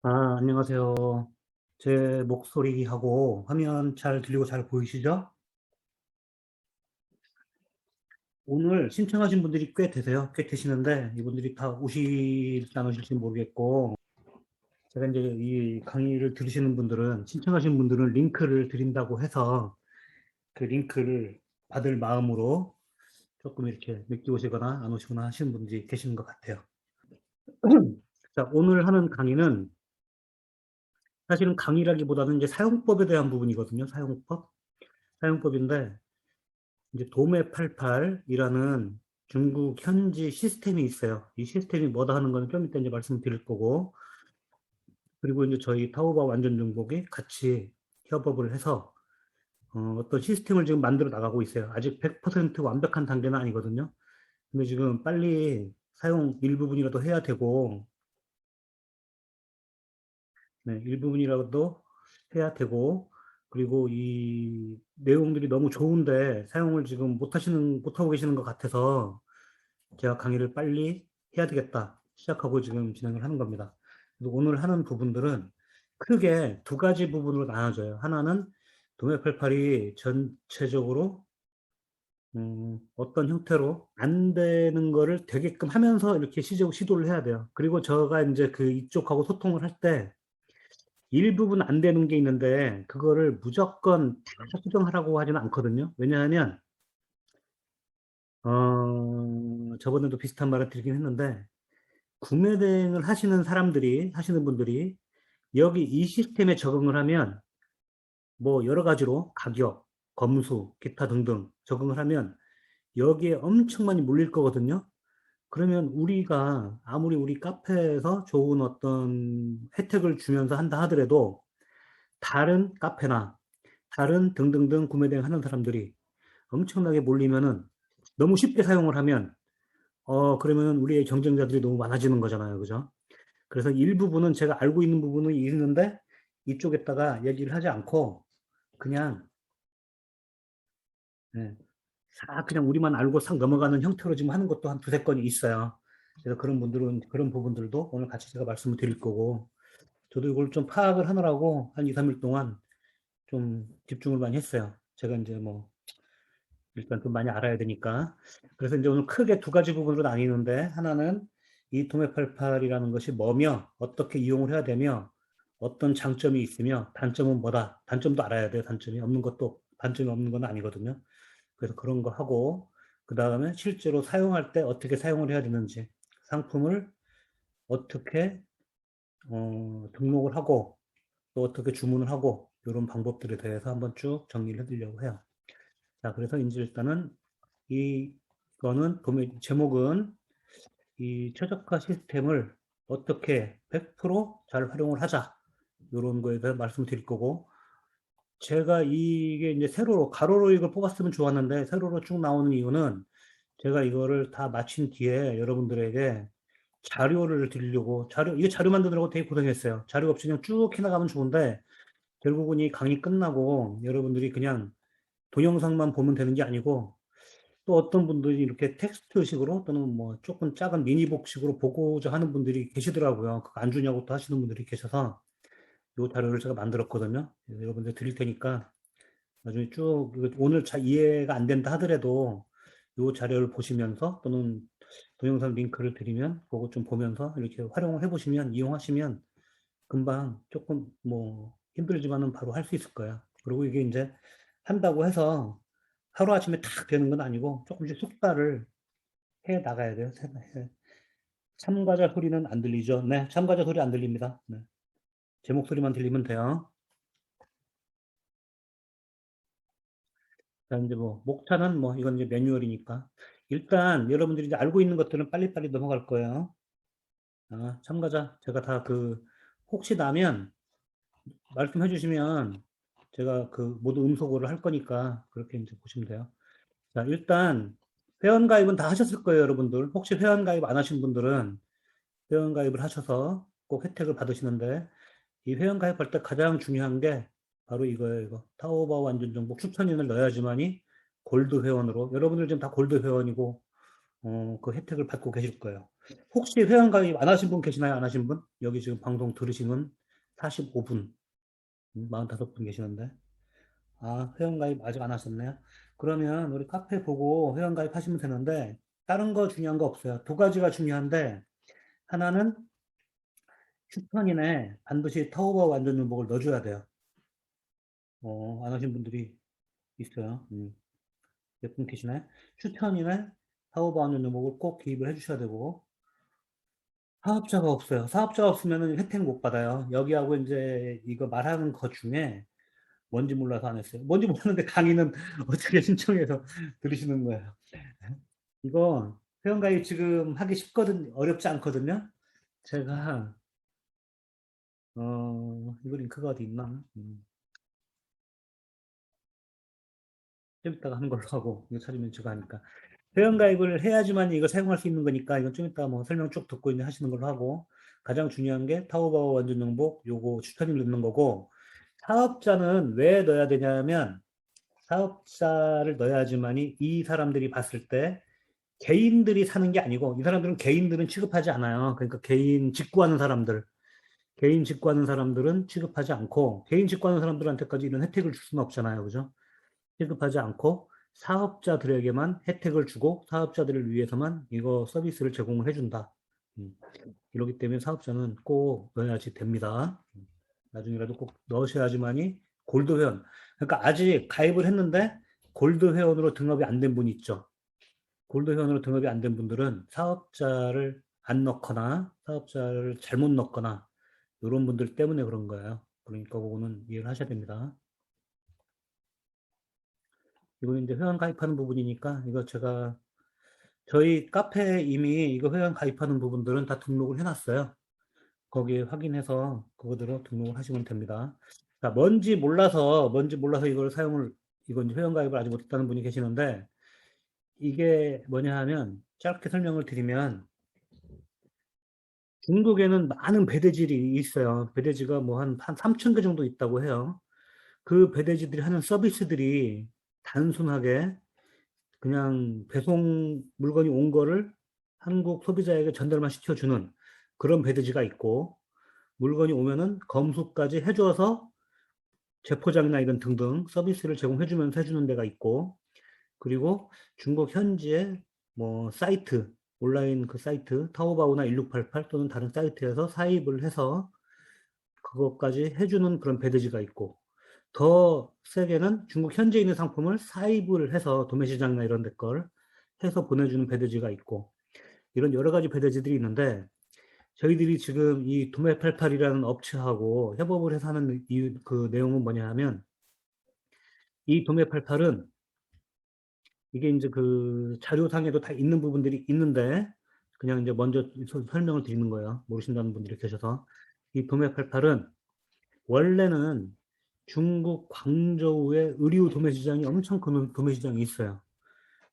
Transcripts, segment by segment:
안녕하세요. 제 목소리하고 화면 잘 들리고 잘 보이시죠? 오늘 신청하신 분들이 꽤 되세요. 꽤 되시는데 이분들이 다 오실지 안 오실지 모르겠고, 제가 이제 이 강의를 들으시는 분들은, 신청하신 분들은 링크를 드린다고 해서 그 링크를 받을 마음으로 조금 이렇게 늦게 오시거나 안 오시거나 하시는 분들이 계시는 것 같아요. 자, 오늘 하는 강의는 사실은 강의라기보다는 이제 사용법에 대한 부분이거든요. 사용법인데, 이제 도매88이라는 중국 현지 시스템이 있어요. 이 시스템이 뭐다 하는 거는 좀 이따 이제 말씀드릴 거고, 그리고 이제 저희 타오바 완전 중복이 같이 협업을 해서 떤 시스템을 지금 만들어 나가고 있어요. 아직 100% 완벽한 단계는 아니거든요. 근데 지금 빨리 사용 일부분이라도 해야 되고, 네, 일부분이라도 해야 되고, 그리고 이 내용들이 너무 좋은데 사용을 지금 못하고 계시는 것 같아서 제가 강의를 빨리 해야 되겠다 시작하고 지금 진행을 하는 겁니다. 그래서 오늘 하는 부분들은 크게 두 가지 부분으로 나눠져요. 하나는 도매팔팔이 전체적으로 어떤 형태로 안 되는 거를 되게끔 하면서 이렇게 시도를 해야 돼요. 그리고 제가 이제 그 이쪽하고 소통을 할 때 일부분 안 되는 게 있는데 그거를 무조건 다 수정하라고 하지는 않거든요. 왜냐하면 저번에도 비슷한 말을 드리긴 했는데 구매 대행을 하시는 분들이 여기 이 시스템에 적응을 하면 뭐 여러 가지로 가격, 검수, 기타 등등 적응을 하면 여기에 엄청 많이 몰릴 거거든요. 그러면 우리가 아무리 우리 카페에서 좋은 어떤 혜택을 주면서 한다 하더라도 다른 카페나 다른 등등등 구매 대행 하는 사람들이 엄청나게 몰리면은 너무 쉽게 사용을 하면 그러면 우리의 경쟁자들이 너무 많아지는 거잖아요. 그죠? 그래서 일부분은 제가 알고 있는 부분은 있는데 이쪽에다가 얘기를 하지 않고 그냥 예, 싹 그냥 우리만 알고 싹 넘어가는 형태로 지금 하는 것도 한 두세 건이 있어요. 그래서 그런 부분들도 오늘 같이 제가 말씀을 드릴 거고 저도 이걸 좀 파악을 하느라고 한 2, 3일 동안 좀 집중을 많이 했어요. 제가 이제 뭐 일단 좀 많이 알아야 되니까. 그래서 이제 오늘 크게 두 가지 부분으로 나뉘는데 하나는 이 도매팔팔이라는 것이 뭐며 어떻게 이용을 해야 되며 어떤 장점이 있으며 단점은 뭐다. 단점도 알아야 돼요. 단점이 없는 건 아니거든요. 그래서 그런 거 하고 그 다음에 실제로 사용할 때 어떻게 사용을 해야 되는지 상품을 어떻게 등록을 하고 또 어떻게 주문을 하고 이런 방법들에 대해서 한번 쭉 정리를 해드리려고 해요. 자, 그래서 이제 일단은 제목은 이 최적화 시스템을 어떻게 100%잘 활용을 하자. 이런 거에 대해서 말씀드릴 거고, 제가 이게 이제 세로로, 가로로 이걸 뽑았으면 좋았는데, 세로로 쭉 나오는 이유는 제가 이거를 다 마친 뒤에 여러분들에게 자료를 드리려고, 이게 자료 만드느라고 되게 고생했어요. 자료 없이 그냥 쭉 해나가면 좋은데, 결국은 이 강의 끝나고 여러분들이 그냥 동영상만 보면 되는 게 아니고, 또 어떤 분들이 이렇게 텍스트식으로 또는 뭐 조금 작은 미니북식으로 보고자 하는 분들이 계시더라고요. 그거 안 주냐고 또 하시는 분들이 계셔서 이 자료를 제가 만들었거든요. 그래서 여러분들 드릴 테니까 나중에 쭉 오늘 이해가 안 된다 하더라도 이 자료를 보시면서 또는 동영상 링크를 드리면 그거 좀 보면서 이렇게 활용을 해보시면 이용하시면 금방 조금 뭐 힘들지만은 바로 할 수 있을 거예요. 그리고 이게 이제 한다고 해서 하루아침에 탁 되는 건 아니고 조금씩 숙달을 해 나가야 돼요. 참가자 소리는 안 들리죠? 네, 참가자 소리 안 들립니다. 네, 제 목소리만 들리면 돼요. 자, 이제 뭐, 목차는 뭐, 이건 이제 매뉴얼이니까. 일단, 여러분들이 이제 알고 있는 것들은 빨리빨리 넘어갈 거예요. 참가자, 제가 혹시 나면 말씀해 주시면 제가 그 모두 음소거를 할 거니까 그렇게 이제 보시면 돼요. 자, 일단, 회원가입은 다 하셨을 거예요, 여러분들. 혹시 회원가입 안 하신 분들은 회원가입을 하셔서 꼭 혜택을 받으시는데, 이 회원 가입할 때 가장 중요한 게 바로 이거예요, 이거. 타오바 완전 정복 추천인을 넣어야지만이 골드 회원으로, 여러분들 지금 다 골드 회원이고, 그 혜택을 받고 계실 거예요. 혹시 회원가입 안 하신 분 계시나요? 안 하신 분? 여기 지금 방송 들으시는 45분, 45분 계시는데. 아, 회원가입 아직 안 하셨네요. 그러면 우리 카페 보고 회원가입 하시면 되는데, 다른 거 중요한 거 없어요. 두 가지가 중요한데, 하나는 추천인에 반드시 타오바오 완전 요복을 넣어줘야 돼요. 안 하신 분들이 있어요. 몇분 계시나요? 추천인에 타오바오 완전 요복을 꼭 기입을 해주셔야 되고, 사업자가 없어요. 사업자가 없으면 혜택 못 받아요. 여기하고 이제 이거 말하는 것 중에 뭔지 몰라서 안 했어요. 뭔지 모르는데 강의는 어떻게 신청해서 들으시는 거예요. 이거 회원가입 지금 하기 쉽거든, 어렵지 않거든요. 제가, 이거 링크가 어디 있나? 좀 이따가 하는 걸로 하고, 이거 찾으면 제가 하니까. 회원가입을 해야지만 이거 사용할 수 있는 거니까, 이건 좀 이따 뭐 설명 쭉 듣고 이제 하시는 걸로 하고, 가장 중요한 게 타오바오 완전 정복, 요거 추천을 넣는 거고, 사업자는 왜 넣어야 되냐면, 사업자를 넣어야지만이 이 사람들이 봤을 때 개인들이 사는 게 아니고, 이 사람들은 개인들은 취급하지 않아요. 그러니까 개인 직구하는 사람들, 개인 직구하는 사람들은 취급하지 않고, 개인 직구하는 사람들한테까지 이런 혜택을 줄 수는 없잖아요. 그죠? 취급하지 않고, 사업자들에게만 혜택을 주고, 사업자들을 위해서만 이거 서비스를 제공을 해준다. 음, 이러기 때문에 사업자는 꼭 넣어야지 됩니다. 나중에라도 꼭 넣으셔야지만이 골드 회원. 그러니까 아직 가입을 했는데 골드 회원으로 등록이 안 된 분이 있죠. 골드 회원으로 등록이 안 된 분들은 사업자를 안 넣거나 사업자를 잘못 넣거나 이런 분들 때문에 그런 거예요. 그러니까 그거는 이해를 하셔야 됩니다. 이거는 이제 회원 가입하는 부분이니까 이거 제가 저희 카페에 이미 이거 회원 가입하는 부분들은 다 등록을 해놨어요. 거기에 확인해서 그거대로 등록을 하시면 됩니다. 자, 뭔지 몰라서 이걸 사용을, 이건 회원 가입을 아직 못했다는 분이 계시는데, 이게 뭐냐 하면, 짧게 설명을 드리면, 중국에는 많은 배대지들이 있어요. 배대지가 뭐 한 3천 개 정도 있다고 해요. 그 배대지들이 하는 서비스들이 단순하게 그냥 배송 물건이 온 거를 한국 소비자에게 전달만 시켜주는 그런 배대지가 있고, 물건이 오면은 검수까지 해줘서 재포장이나 이런 등등 서비스를 제공해주면서 해주는 데가 있고, 그리고 중국 현지의 뭐 사이트, 온라인 그 사이트, 타오바오나 1688 또는 다른 사이트에서 사입을 해서 그것까지 해주는 그런 배대지가 있고, 더 세게는 중국 현지에 있는 상품을 사입을 해서 도매시장이나 이런 데 걸 해서 보내주는 배대지가 있고, 이런 여러 가지 배대지들이 있는데, 저희들이 지금 이 도매88이라는 업체하고 협업을 해서 하는 그 내용은 뭐냐 하면, 이 도매88은 이게 이제 그 자료상에도 다 있는 부분들이 있는데, 그냥 이제 먼저 설명을 드리는 거예요. 모르신다는 분들이 계셔서. 이 도매88은 원래는 중국 광저우에 의류 도매시장이 엄청 큰 도매시장이 있어요.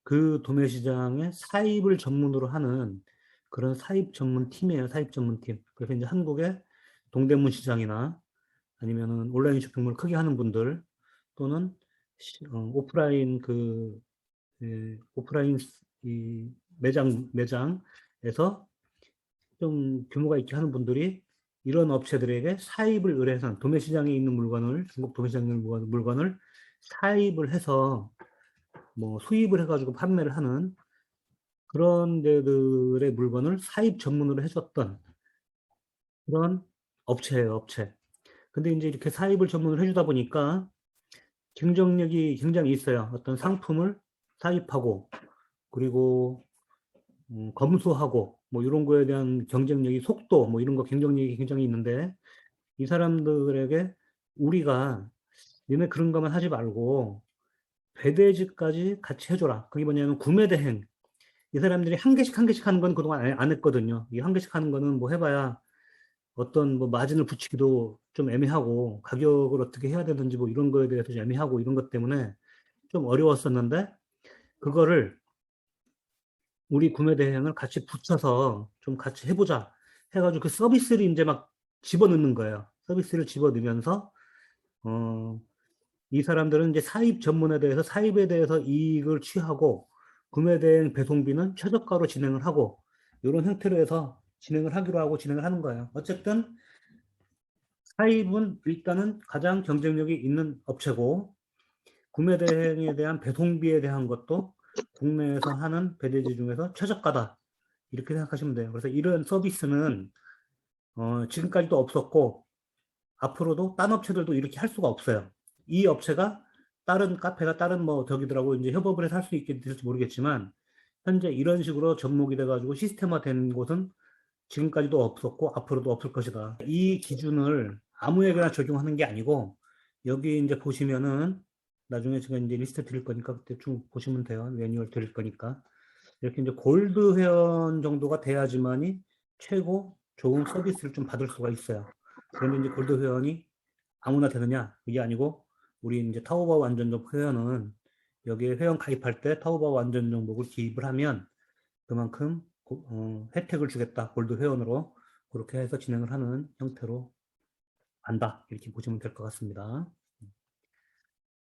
그 도매시장에 사입을 전문으로 하는 그런 사입 전문 팀이에요. 사입 전문 팀. 그래서 이제 한국의 동대문 시장이나 아니면은 온라인 쇼핑몰 크게 하는 분들 또는 오프라인 오프라인 이 매장에서 좀 규모가 있게 하는 분들이 이런 업체들에게 사입을 의뢰해서 도매시장에 있는 물건을, 중국 도매시장에 있는 물건을 사입을 해서 뭐 수입을 해가지고 판매를 하는 그런 데들의 물건을 사입 전문으로 해줬던 그런 업체예요, 업체. 근데 이제 이렇게 사입을 전문으로 해주다 보니까 경쟁력이 굉장히 있어요. 어떤 상품을 사입하고, 그리고 검수하고 뭐 이런 거에 대한 경쟁력이 속도 뭐 이런 거 경쟁력이 굉장히 있는데 이 사람들에게 우리가 니네 그런 것만 하지 말고 배대지까지 같이 해줘라. 그게 뭐냐면 구매 대행. 이 사람들이 한 개씩 한 개씩 하는 건 그동안 안 했거든요. 이 한 개씩 하는 거는 뭐 해봐야 어떤 뭐 마진을 붙이기도 좀 애매하고 가격을 어떻게 해야 되는지 뭐 이런 거에 대해서 좀 애매하고 이런 것 때문에 좀 어려웠었는데 그거를 우리 구매 대행을 같이 붙여서 좀 같이 해보자 해가지고 그 서비스를 이제 막 집어넣는 거예요. 서비스를 집어넣으면서 어, 이 사람들은 이제 사입 전문에 대해서 사입에 대해서 이익을 취하고 구매 대행 배송비는 최저가로 진행을 하고 이런 형태로 해서 진행을 하기로 하고 진행을 하는 거예요. 어쨌든 사입은 일단은 가장 경쟁력이 있는 업체고 구매 대행에 대한 배송비에 대한 것도 국내에서 하는 배대지 중에서 최저가다. 이렇게 생각하시면 돼요. 그래서 이런 서비스는 지금까지도 없었고 앞으로도 딴 업체들도 이렇게 할 수가 없어요. 이 업체가 다른 카페나 다른 뭐 저기들하고 이제 협업을 해서 할 수 있게 될지 모르겠지만 현재 이런 식으로 접목이 돼가지고 시스템화된 곳은 지금까지도 없었고 앞으로도 없을 것이다. 이 기준을 아무에게나 적용하는 게 아니고 여기 이제 보시면은 나중에 제가 이제 리스트 드릴 거니까 그때 쭉 보시면 돼요. 매뉴얼 드릴 거니까. 이렇게 이제 골드 회원 정도가 돼야지만이 최고 좋은 서비스를 좀 받을 수가 있어요. 그런데 이제 골드 회원이 아무나 되느냐? 그게 아니고 우리 이제 타오바오 안전정보 회원은 여기에 회원 가입할 때 타오바오 안전정보를 기입을 하면 그만큼 혜택을 주겠다. 골드 회원으로 그렇게 해서 진행을 하는 형태로 간다. 이렇게 보시면 될 것 같습니다.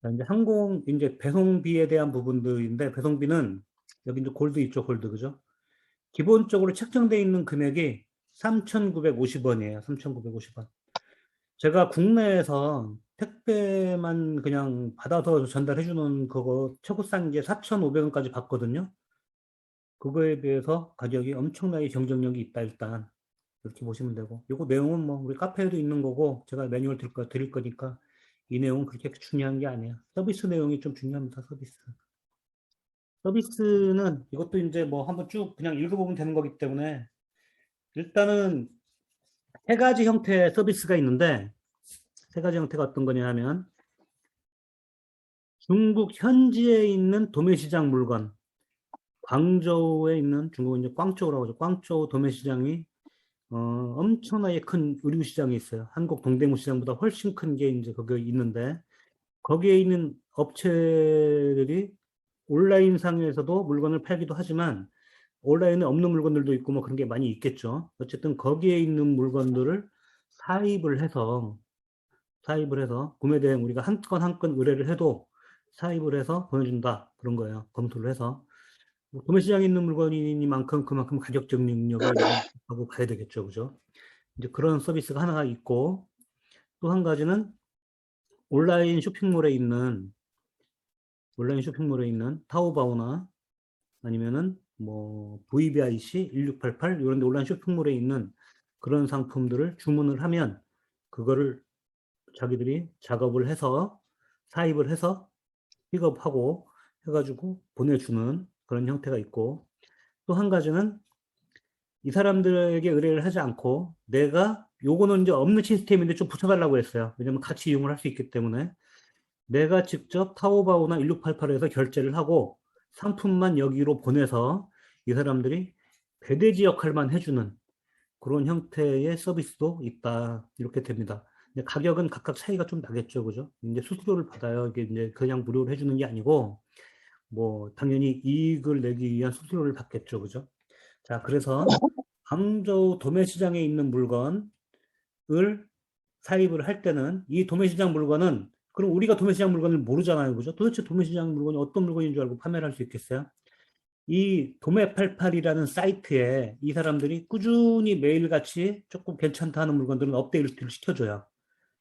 자, 이제 항공 이제 배송비에 대한 부분들인데 배송비는 여기 이제 골드 있죠, 골드 그죠? 기본적으로 책정되어 있는 금액이 3,950원이에요. 3,950원. 제가 국내에서 택배만 그냥 받아서 전달해 주는 그거 최고 싼 게 4,500원까지 받거든요. 그거에 비해서 가격이 엄청나게 경쟁력이 있다 일단 이렇게 보시면 되고 요거 내용은 뭐 우리 카페에도 있는 거고 제가 매뉴얼 드릴 거니까 이 내용은 그렇게 중요한 게 아니야. 서비스 내용이 좀 중요합니다. 서비스는 이것도 이제 뭐 한번 쭉 그냥 읽어보면 되는 거기 때문에 일단은 세 가지 형태의 서비스가 있는데 세 가지 형태가 어떤 거냐 하면 중국 현지에 있는 도매시장 물건 광저우에 있는 중국은 이제 꽝저우라고 하죠. 꽝저우 도매시장이 엄청나게 큰 의류 시장이 있어요. 한국 동대문 시장보다 훨씬 큰 게 이제 거기에 있는데 거기에 있는 업체들이 온라인 상에서도 물건을 팔기도 하지만 온라인에 없는 물건들도 있고 뭐 그런 게 많이 있겠죠. 어쨌든 거기에 있는 물건들을 사입을 해서 구매 대행 우리가 한 건 한 건 의뢰를 해도 사입을 해서 보내준다 그런 거예요. 검토를 해서 뭐 도매 시장에 있는 물건이니만큼 그만큼 가격적 능력을 하고 봐야 되겠죠, 그죠? 이제 그런 서비스가 하나가 있고 또 한 가지는 온라인 쇼핑몰에 있는 타오바오나 아니면은 뭐 VBIC 1688 이런 데 온라인 쇼핑몰에 있는 그런 상품들을 주문을 하면 그거를 자기들이 작업을 해서 사입을 해서 픽업하고 해가지고 보내주는 그런 형태가 있고 또 한 가지는 이 사람들에게 의뢰를 하지 않고 내가 요거는 이제 없는 시스템인데 좀 붙여달라고 했어요. 왜냐면 같이 이용을 할 수 있기 때문에 내가 직접 타오바오나 1688에서 결제를 하고 상품만 여기로 보내서 이 사람들이 배대지 역할만 해주는 그런 형태의 서비스도 있다. 이렇게 됩니다. 가격은 각각 차이가 좀 나겠죠. 그죠? 이제 수수료를 받아요. 이게 이제 그냥 무료로 해주는 게 아니고 뭐 당연히 이익을 내기 위한 수수료를 받겠죠. 그죠? 자, 그래서 광저우 도매시장에 있는 물건을 사입을 할 때는 이 도매시장 물건은 그럼 우리가 도매시장 물건을 모르잖아요. 그죠? 도대체 도매시장 물건이 어떤 물건인 줄 알고 판매를 할 수 있겠어요? 이 도매88이라는 사이트에 이 사람들이 꾸준히 매일같이 조금 괜찮다 하는 물건들은 업데이트를 시켜줘요.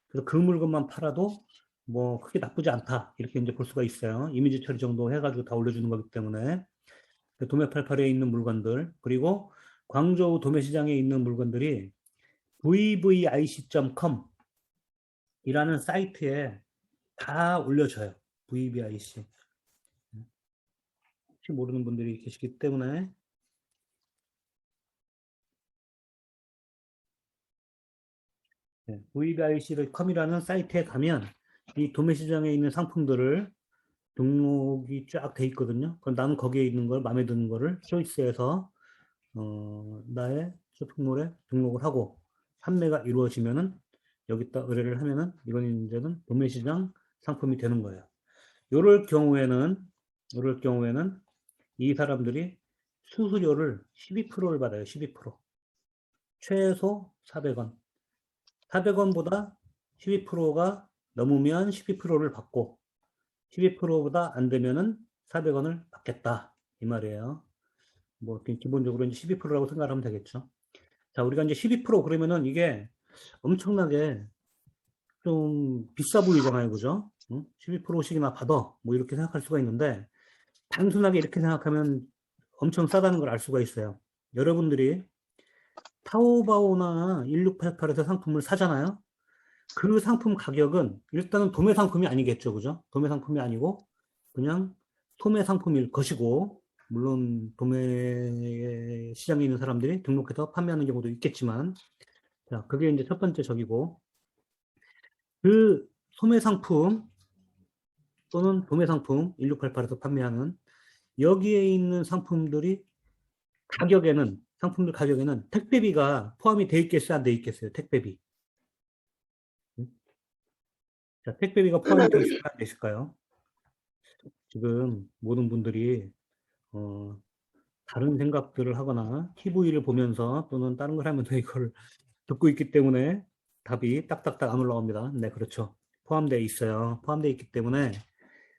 그래서 그 물건만 팔아도 뭐 크게 나쁘지 않다. 이렇게 이제 볼 수가 있어요. 이미지 처리 정도 해가지고 다 올려주는 거기 때문에. 도매88에 있는 물건들, 그리고 광저우 도매시장에 있는 물건들이 vvic.com 이라는 사이트에 다 올려져요. vvic. 혹시 모르는 분들이 계시기 때문에 vvic.com이라는 사이트에 가면 이 도매시장에 있는 상품들을 등록이 쫙 돼 있거든요. 그럼 나는 거기에 있는 걸 마음에 드는 거를 초이스해서 나의 쇼핑몰에 등록을 하고 판매가 이루어지면은 여기다 의뢰를 하면은 이건 이제는 도매시장 상품이 되는 거예요. 이럴 경우에는 이 사람들이 수수료를 12%를 받아요. 12%. 최소 400원. 400원보다 12%가 넘으면 12%를 받고 12%보다 안 되면은 400원을 받겠다. 이 말이에요. 뭐 기본적으로 이제 12%라고 생각하면 되겠죠. 자, 우리가 이제 12% 그러면은 이게 엄청나게 좀 비싸 보이잖아요. 그죠? 응? 12%씩이나 받아. 뭐 이렇게 생각할 수가 있는데 단순하게 이렇게 생각하면 엄청 싸다는 걸 알 수가 있어요. 여러분들이 타오바오나 1688에서 상품을 사잖아요. 그 상품 가격은 일단은 도매 상품이 아니겠죠. 그죠? 도매 상품이 아니고 그냥 소매 상품일 것이고, 물론 도매 시장에 있는 사람들이 등록해서 판매하는 경우도 있겠지만, 자, 그게 이제 첫 번째 적이고, 그 소매 상품 또는 도매 상품 1688에서 판매하는 여기에 있는 상품들이 가격에는, 상품들 가격에는 택배비가 포함이 돼 있겠어요? 안 돼 있겠어요? 택배비. 자, 택배비가 포함이 돼 있을까요? 안 돼 있을까요? 지금 모든 분들이 어, 다른 생각들을 하거나 TV를 보면서 또는 다른 걸 하면서 이걸 듣고 있기 때문에 답이 딱딱딱 안 올라옵니다. 네, 그렇죠. 포함되어 있어요. 포함되어 있기 때문에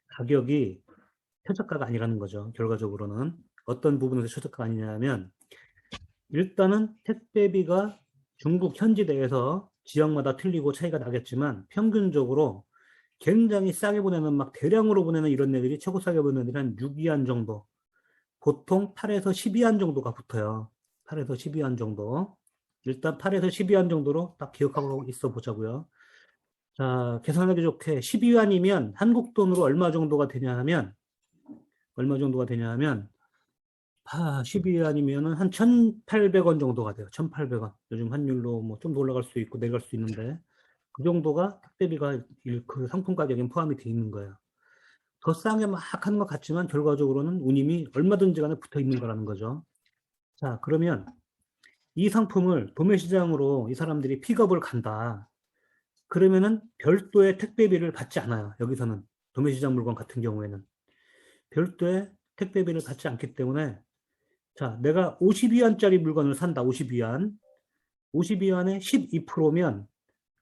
가격이 최저가가 아니라는 거죠. 결과적으로는. 어떤 부분에서 최저가가 아니냐면 일단은 택배비가 중국 현지 내에서 지역마다 틀리고 차이가 나겠지만 평균적으로 굉장히 싸게 보내는 막 대량으로 보내는 이런 애들이 최고 싸게 보내는 애들이 한 6위안 정도. 보통 8에서 12안 정도가 붙어요. 8에서 12안 정도. 일단 8에서 12안 정도로 딱 기억하고 있어 보자고요. 자, 계산하기 좋게 12안이면 한국 돈으로 얼마 정도가 되냐 하면, 얼마 정도가 되냐 하면, 12안이면은 한 1,800원 정도가 돼요. 1,800원. 요즘 환율로 뭐 좀 더 올라갈 수 있고 내려갈 수 있는데, 그 정도가 택배비가 그 상품 가격에 포함이 되어 있는 거예요. 더 싸게 막 하는 것 같지만 결과적으로는 운임이 얼마든지 간에 붙어 있는 거라는 거죠. 자, 그러면 이 상품을 도매 시장으로 이 사람들이 픽업을 간다. 그러면은 별도의 택배비를 받지 않아요. 여기서는 도매 시장 물건 같은 경우에는 별도의 택배비를 받지 않기 때문에 자, 내가 52안짜리 물건을 산다. 52안. 52안에 12%면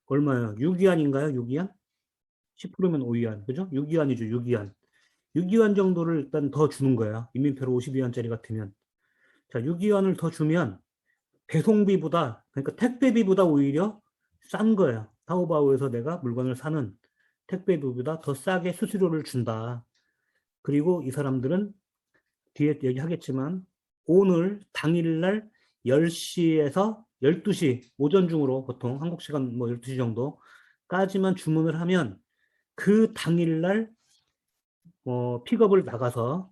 얼마예요? 6위안인가요? 6위안? 10%면 5위안. 그죠? 6위안이죠. 6위안. 6위안 정도를 일단 더 주는 거예요. 인민표로 52안짜리 같으면. 자, 6위안을 더 주면 배송비보다, 그러니까 택배비보다 오히려 싼 거예요. 타오바오에서 내가 물건을 사는 택배비보다 더 싸게 수수료를 준다. 그리고 이 사람들은 뒤에 얘기하겠지만 오늘 당일날 10시에서 12시 오전 중으로 보통 한국 시간 뭐 12시 정도까지만 주문을 하면 그 당일날 픽업을 나가서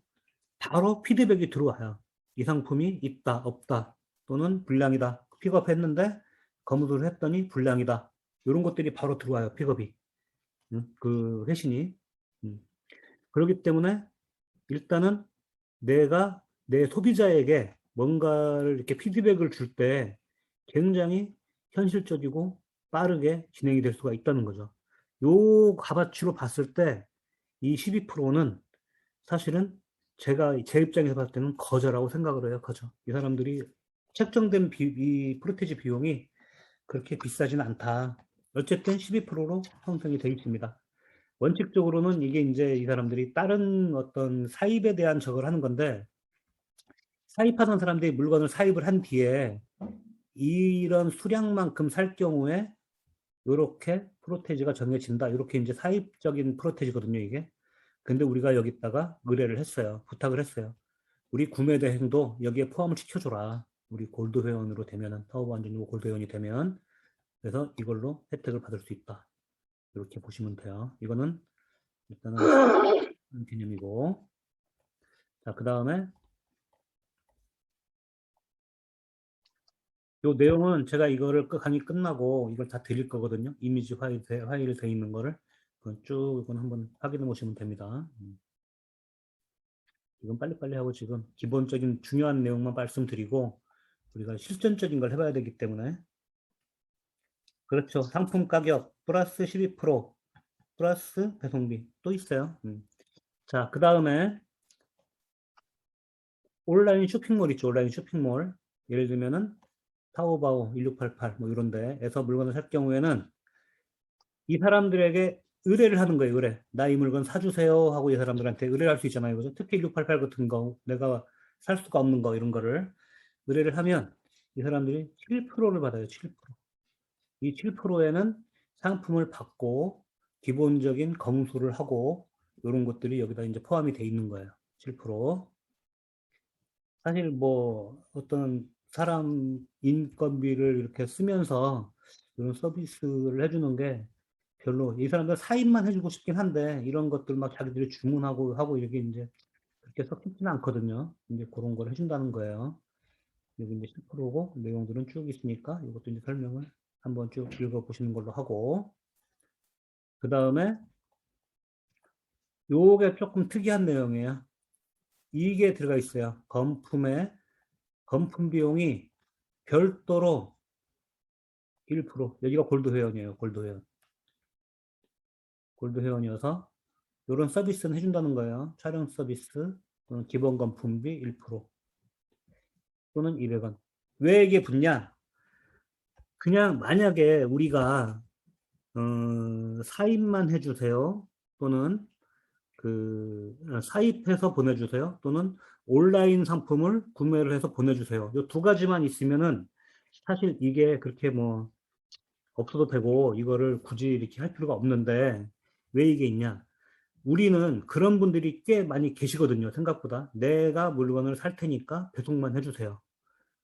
바로 피드백이 들어와요. 이 상품이 있다, 없다, 또는 불량이다. 픽업했는데 거무를 했더니 불량이다. 이런 것들이 바로 들어와요. 픽업이. 그 회신이. 그렇기 때문에 일단은 내가 내 소비자에게 뭔가를 이렇게 피드백을 줄 때 굉장히 현실적이고 빠르게 진행이 될 수가 있다는 거죠. 요 값어치로 봤을 때 이 12%는 사실은 제가 제 입장에서 봤을 때는 거저라고 생각을 해요. 거저. 이 사람들이 책정된 이 프로테지 비용이 그렇게 비싸지는 않다. 어쨌든 12%로 형성이 되어 있습니다. 원칙적으로는 이게 이제 이 사람들이 다른 어떤 사입에 대한 저걸 하는 건데 사입하던 사람들이 물건을 사입을 한 뒤에 이런 수량만큼 살 경우에 이렇게 프로테지가 정해진다. 이렇게 이제 사입적인 프로테지거든요, 이게. 근데 우리가 여기다가 의뢰를 했어요. 부탁을 했어요. 우리 구매 대행도 여기에 포함을 시켜줘라. 우리 골드 회원으로 되면은, 타오바 안전이고 골드 회원이 되면. 그래서 이걸로 혜택을 받을 수 있다. 이렇게 보시면 돼요. 이거는 일단은 개념이고. 자, 그 다음에 요 내용은 제가 이거를 강의 끝나고 이걸 다 드릴 거거든요. 이미지 파일 돼 있는 거를. 그건 쭉 이건 한번 확인해 보시면 됩니다. 이건 빨리빨리 하고 지금 기본적인 중요한 내용만 말씀드리고 우리가 실전적인 걸 해봐야 되기 때문에 그렇죠. 상품 가격 플러스 12% 플러스 배송비 또 있어요. 자, 그 다음에 온라인 쇼핑몰 있죠. 온라인 쇼핑몰. 예를 들면은 타오바오 1688 뭐 이런 데에서 물건을 살 경우에는 이 사람들에게 의뢰를 하는 거예요, 의뢰. 나 이 물건 사주세요 하고 이 사람들한테 의뢰를 할 수 있잖아요. 그죠? 특히 1688 같은 거, 내가 살 수가 없는 거, 이런 거를 의뢰를 하면 이 사람들이 7%를 받아요, 7%. 이 7%에는 상품을 받고 기본적인 검수를 하고 이런 것들이 여기다 이제 포함이 돼 있는 거예요. 7%. 사실 뭐 어떤 사람 인건비를 이렇게 쓰면서 이런 서비스를 해주는 게 별로 이 사람들 사입만 해주고 싶긴 한데 이런 것들 막 자기들이 주문하고 하고 이렇게 이제 그렇게 썩 쉽지는 않거든요. 이제 그런 걸 해준다는 거예요. 여기 이제 10%고 내용들은 쭉 있으니까 이것도 이제 설명을 한번 쭉 읽어보시는 걸로 하고 그 다음에 요게 조금 특이한 내용이에요. 이게 들어가 있어요. 검품 비용이 별도로 1%. 여기가 골드 회원이에요. 골드 회원. 골드 회원이어서 이런 서비스는 해준다는 거예요. 촬영 서비스 또는 기본 검품비 1% 또는 200원. 왜 이게 붙냐? 그냥 만약에 우리가 사입만 해주세요. 또는 사입해서 보내주세요. 또는 온라인 상품을 구매를 해서 보내주세요. 이 두 가지만 있으면은 사실 이게 그렇게 뭐 없어도 되고 이거를 굳이 이렇게 할 필요가 없는데 왜 이게 있냐? 우리는 그런 분들이 꽤 많이 계시거든요. 생각보다. 내가 물건을 살 테니까 배송만 해주세요.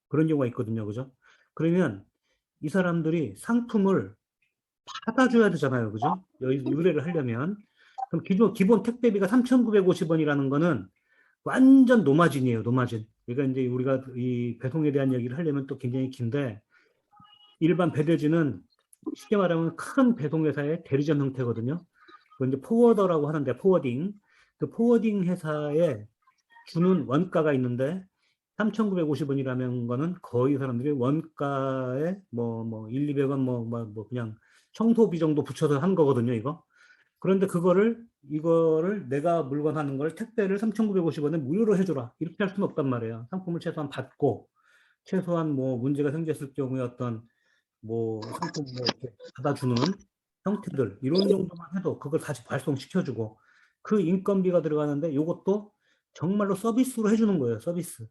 그런 경우가 있거든요. 그죠? 그러면 이 사람들이 상품을 받아줘야 되잖아요. 그죠? 여기 의뢰를 하려면. 그럼 기본 택배비가 3,950원이라는 거는 완전 노마진이에요. 노마진. 그러니까 이제 우리가 이 배송에 대한 얘기를 하려면 또 굉장히 긴데 일반 배대지는 쉽게 말하면 큰 배송회사의 대리점 형태거든요. 그 이제 포워더라고 하는데 포워딩. 그 포워딩 회사에 주는 원가가 있는데 3,950원이라는 거는 거의 사람들이 원가에 뭐 1, 200원 뭐 그냥 청소비 정도 붙여서 한 거거든요, 이거. 그런데 이거를 내가 물건 하는 걸 택배를 3,950원에 무료로 해줘라. 이렇게 할 수는 없단 말이에요. 상품을 최소한 받고, 최소한 뭐 문제가 생겼을 경우에 어떤 뭐 상품 뭐 이렇게 받아주는 형태들, 이런 정도만 해도 그걸 다시 발송시켜주고, 그 인건비가 들어가는데 이것도 정말로 서비스로 해주는 거예요, 서비스.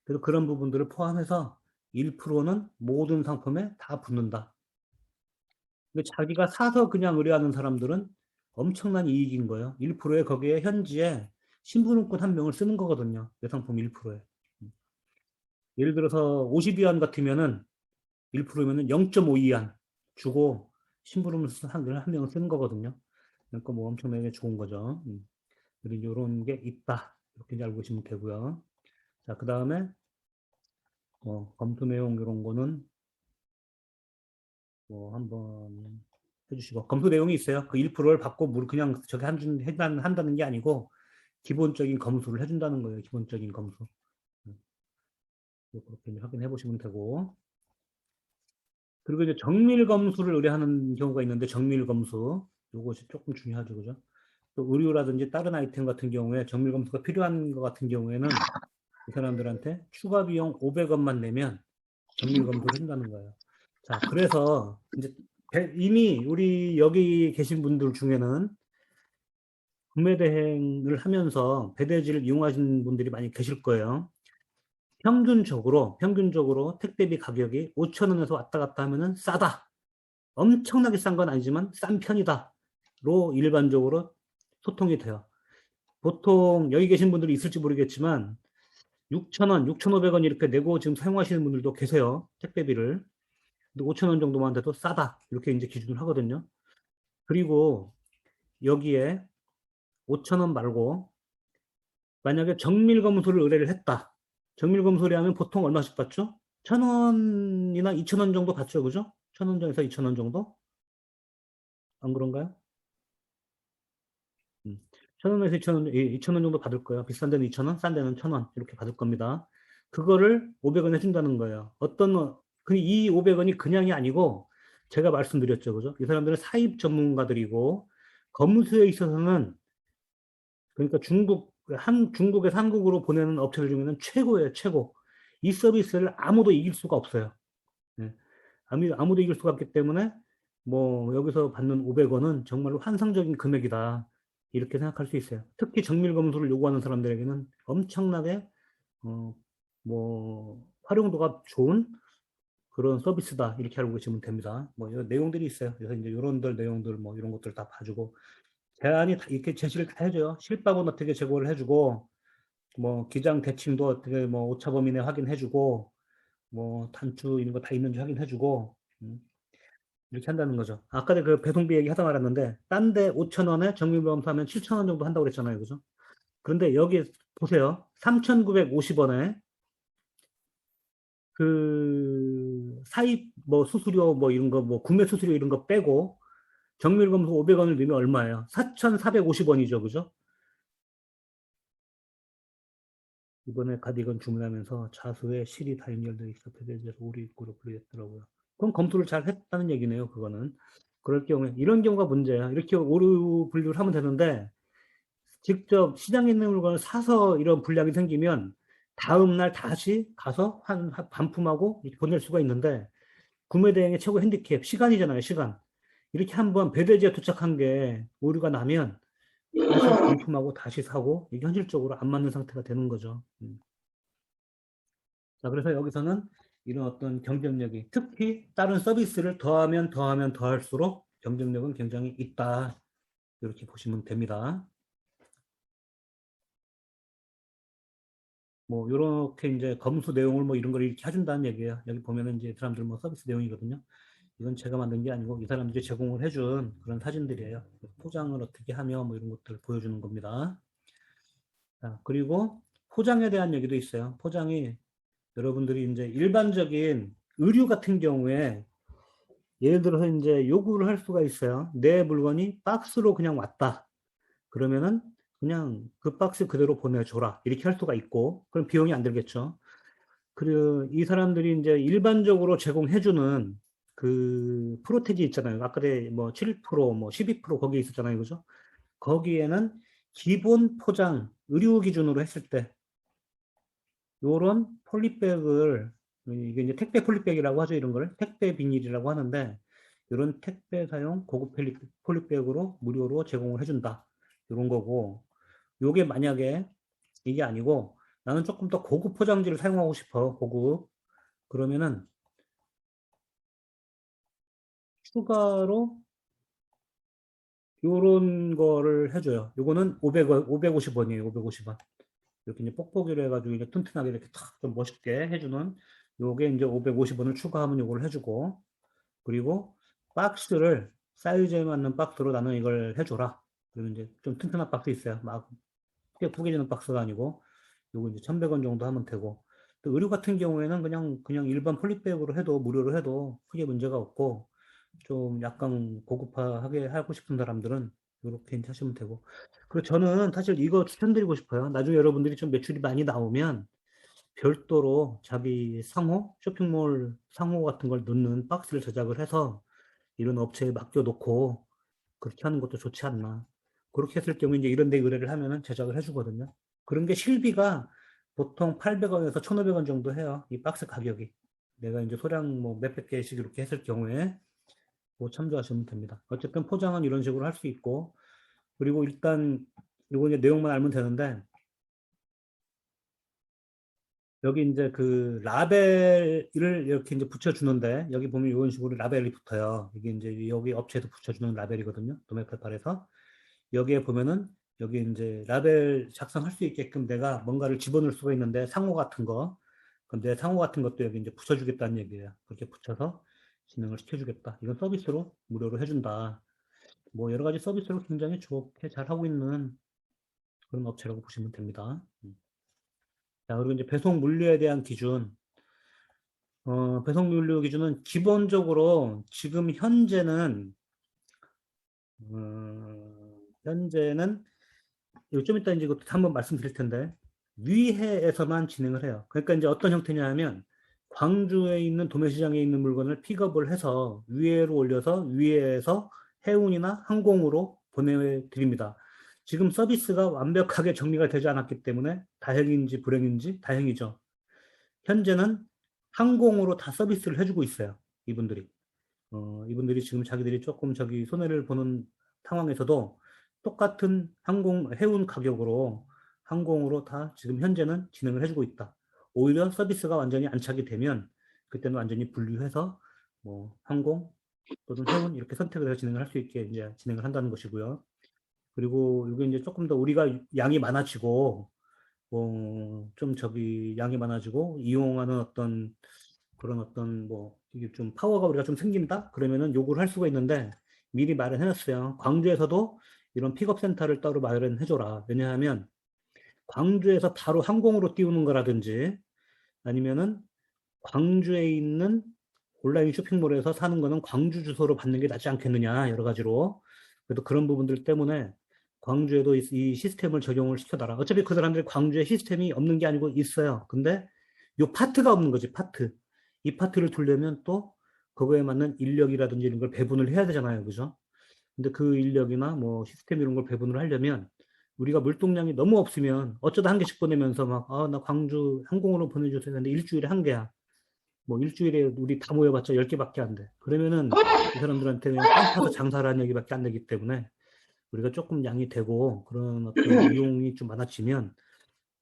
그래서 그런 부분들을 포함해서 1%는 모든 상품에 다 붙는다. 근데 자기가 사서 그냥 의뢰하는 사람들은 엄청난 이익인 거예요. 1%에 거기에 현지에 신분증권 한 명을 쓰는 거거든요. 내 상품 1%에. 예를 들어서 50위안 같으면은 1%면은 0.5위안 주고 신분증권 한 명을 쓰는 거거든요. 그러니까 뭐 엄청나게 좋은 거죠. 그리고 이런 게 있다. 이렇게 이제 알고 계시면 되고요. 자, 그 다음에 검토 내용 이런 거는 뭐 한번 해주시고 검토 내용이 있어요. 그 1%를 받고 그냥 저기 한다는 게 아니고 기본적인 검수를 해준다는 거예요. 기본적인 검수. 그렇게 확인해 보시면 되고 그리고 이제 정밀 검수를 의뢰하는 경우가 있는데 정밀 검수 요것이 조금 중요하죠, 그죠? 또 의류라든지 다른 아이템 같은 경우에 정밀 검수가 필요한 것 같은 경우에는 이 사람들한테 추가 비용 500원만 내면 정밀 검수를 해준다는 거예요. 자, 그래서 이제 이미 우리 여기 계신 분들 중에는 구매 대행을 하면서 배대지를 이용하시는 분들이 많이 계실 거예요. 평균적으로 택배비 가격이 5,000원에서 왔다 갔다 하면은 싸다. 엄청나게 싼 건 아니지만 싼 편이다. 로 일반적으로 소통이 돼요. 보통 여기 계신 분들이 있을지 모르겠지만 6,000원, 6,500원 이렇게 내고 지금 사용하시는 분들도 계세요. 택배비를. 근데 5,000원 정도만 돼도 싸다. 이렇게 이제 기준을 하거든요. 그리고 여기에 5,000원 말고 만약에 정밀검수를 의뢰를 했다. 정밀검수를 하면 보통 얼마씩 받죠? 1,000원이나 2,000원 정도 받죠. 그죠? 1,000원에서 2,000원 정도? 안 그런가요? 1,000원에서 2,000원 정도 받을 거예요. 비싼 데는 2,000원, 싼 데는 1,000원 이렇게 받을 겁니다. 그거를 500원 해준다는 거예요. 이 500원이 그냥이 아니고 제가 말씀드렸죠. 그죠? 이 사람들은 사입 전문가들이고 검수에 있어서는 그러니까 중국에서 한국으로 보내는 업체들 중에는 최고예요, 최고. 이 서비스를 아무도 이길 수가 없어요. 네. 아무도 이길 수가 없기 때문에 뭐 여기서 받는 500원은 정말로 환상적인 금액이다. 이렇게 생각할 수 있어요. 특히 정밀 검수를 요구하는 사람들에게는 엄청나게 어, 뭐 활용도가 좋은 그런 서비스다. 이렇게 알고 계시면 됩니다. 뭐 이런 내용들이 있어요. 그래서 이제 이런들 내용들 뭐 이런 것들 다 봐주고 대안이 다 이렇게 제시를 다 해줘요. 실밥은 어떻게 제공을 해주고 뭐 기장 대칭도 어떻게 뭐 오차 범위 내 확인해주고 뭐 단추 이런 거 다 있는지 확인해주고 이렇게 한다는 거죠. 아까 그 배송비 얘기 하다 말았는데 딴 데 5천 원에 정밀보험사면 7천 원 정도 한다고 그랬잖아요. 그죠? 그런데 여기 보세요. 3,950원에 그 사입 뭐 수수료 뭐 이런 거 뭐 구매 수수료 이런 거 빼고 정밀검수 500원을 넣으면 얼마예요? 4,450원이죠. 그죠? 이번에 가디건 주문하면서 자수에 실이 다 연결되어 있어 배대에서 오류 입구로 분리됐더라고요. 그럼 검수를 잘 했다는 얘기네요. 그거는. 그럴 경우에 이런 경우가 문제야. 이렇게 오류 분류를 하면 되는데 직접 시장에 있는 물건을 사서 이런 불량이 생기면 다음날 다시 가서 반품하고 보낼 수가 있는데 구매 대행의 최고 핸디캡 시간이잖아요. 시간. 이렇게 한번 배대지에 도착한 게 오류가 나면 다시 반품하고 다시 사고 이게 현실적으로 안 맞는 상태가 되는 거죠. 자, 그래서 여기서는 이런 어떤 경쟁력이 특히 다른 서비스를 더하면 더할수록 경쟁력은 굉장히 있다. 이렇게 보시면 됩니다. 뭐 이렇게 이제 검수 내용을 뭐 이런 걸 이렇게 해준다는 얘기예요. 여기 보면은 이제 이 사람들 뭐 서비스 내용이거든요. 이건 제가 만든 게 아니고 이 사람들이 제공을 해준 그런 사진들이에요. 포장을 어떻게 하며 뭐 이런 것들을 보여주는 겁니다. 자, 그리고 포장에 대한 얘기도 있어요. 포장이 여러분들이 이제 일반적인 의류 같은 경우에 예를 들어서 이제 요구를 할 수가 있어요. 내 물건이 박스로 그냥 왔다. 그러면은 그냥 그 박스 그대로 보내줘라. 이렇게 할 수가 있고, 그럼 비용이 안 들겠죠. 그리고 이 사람들이 이제 일반적으로 제공해주는 그 프로테지 있잖아요. 아까 뭐 7%, 뭐 12% 거기 있었잖아요. 그죠? 거기에는 기본 포장, 의류 기준으로 했을 때, 요런 폴리백을, 이게 이제 택배 폴리백이라고 하죠. 이런 걸. 택배 비닐이라고 하는데, 이런 택배 사용 고급 폴리백으로 무료로 제공을 해준다. 이런 거고, 요게 만약에 이게 아니고, 나는 조금 더 고급 포장지를 사용하고 싶어. 고급. 그러면은 추가로 요런 거를 해줘요. 요거는 500원, 550원이에요. 550원. 이렇게 이제 뽁뽁이로 해가지고 이제 튼튼하게 이렇게 탁 좀 멋있게 해주는 요게 이제 550원을 추가하면 요걸 해주고, 그리고 박스를 사이즈에 맞는 박스로 나는 이걸 해줘라. 그리고 이제 좀 튼튼한 박스 있어요. 막 크게 구겨지는 박스가 아니고 요거 이제 1,100원 정도 하면 되고, 또 의류 같은 경우에는 그냥 일반 폴리백으로 해도 무료로 해도 크게 문제가 없고, 좀 약간 고급화하게 하고 싶은 사람들은 이렇게 하시면 되고. 그리고 저는 사실 이거 추천드리고 싶어요. 나중에 여러분들이 좀 매출이 많이 나오면 별도로 자기 상호, 쇼핑몰 상호 같은 걸 넣는 박스를 제작을 해서 이런 업체에 맡겨놓고 그렇게 하는 것도 좋지 않나. 그렇게 했을 경우에 이제 이런 데 의뢰를 하면은 제작을 해주거든요. 그런 게 실비가 보통 800원에서 1,500원 정도 해요. 이 박스 가격이. 내가 이제 소량 뭐 몇백 개씩 이렇게 했을 경우에 뭐 참조하시면 됩니다. 어쨌든 포장은 이런 식으로 할 수 있고, 그리고 일단 이거 이제 내용만 알면 되는데, 여기 이제 그 라벨을 이렇게 이제 붙여주는데, 여기 보면 이런 식으로 라벨이 붙어요. 이게 이제 여기 업체에서 붙여주는 라벨이거든요. 도메칼팔에서. 여기에 보면은 여기 이제 라벨 작성할 수 있게끔 내가 뭔가를 집어넣을 수가 있는데 상호 같은 거, 그럼 내 상호 같은 것도 여기 이제 붙여주겠다는 얘기예요. 그렇게 붙여서 진행을 시켜주겠다. 이건 서비스로 무료로 해준다. 뭐 여러 가지 서비스를 굉장히 좋게 잘 하고 있는 그런 업체라고 보시면 됩니다. 자, 그리고 이제 배송 물류에 대한 기준. 배송 물류 기준은 기본적으로 지금 현재는 이거 좀 이따 이제 이것도 한번 말씀드릴 텐데 위해에서만 진행을 해요. 그러니까 이제 어떤 형태냐 하면 광주에 있는 도매시장에 있는 물건을 픽업을 해서 위해로 올려서 위해에서 해운이나 항공으로 보내드립니다. 지금 서비스가 완벽하게 정리가 되지 않았기 때문에 다행인지 불행인지 다행이죠. 현재는 항공으로 다 서비스를 해주고 있어요. 이분들이. 이분들이 지금 자기들이 조금 저기 손해를 보는 상황에서도 똑같은 해운 가격으로 항공으로 다 지금 현재는 진행을 해주고 있다. 오히려 서비스가 완전히 안착이 되면 그때는 완전히 분류해서 뭐 항공 또는 해운 이렇게 선택을 해서 진행을 할 수 있게 이제 진행을 한다는 것이고요. 그리고 이게 이제 조금 더 우리가 양이 많아지고 좀 저기 양이 많아지고 이용하는 어떤 그런 어떤 뭐 이게 좀 파워가 우리가 좀 생긴다? 그러면은 요구를 할 수가 있는데 미리 마련해 놨어요. 광주에서도 이런 픽업 센터를 따로 마련해 줘라. 왜냐하면 광주에서 바로 항공으로 띄우는 거라든지 아니면은 광주에 있는 온라인 쇼핑몰에서 사는 거는 광주 주소로 받는 게 낫지 않겠느냐, 여러 가지로. 그래도 그런 부분들 때문에 광주에도 이 시스템을 적용을 시켜달라. 어차피 그 사람들이 광주에 시스템이 없는 게 아니고 있어요. 근데 요 파트가 없는 거지, 파트. 이 파트를 두려면 또 그거에 맞는 인력이라든지 이런 걸 배분을 해야 되잖아요. 그죠? 근데 그 인력이나 뭐 시스템 이런 걸 배분을 하려면 우리가 물동량이 너무 없으면 어쩌다 한 개씩 보내면서 막, 나 광주 항공으로 보내주세요. 근데 일주일에 한 개야. 뭐 일주일에 우리 다 모여봤자 10개밖에 안 돼. 그러면은 이 사람들한테 그냥 빵 파서 장사를 하는 얘기밖에 안 되기 때문에 우리가 조금 양이 되고 그런 어떤 이용이 좀 많아지면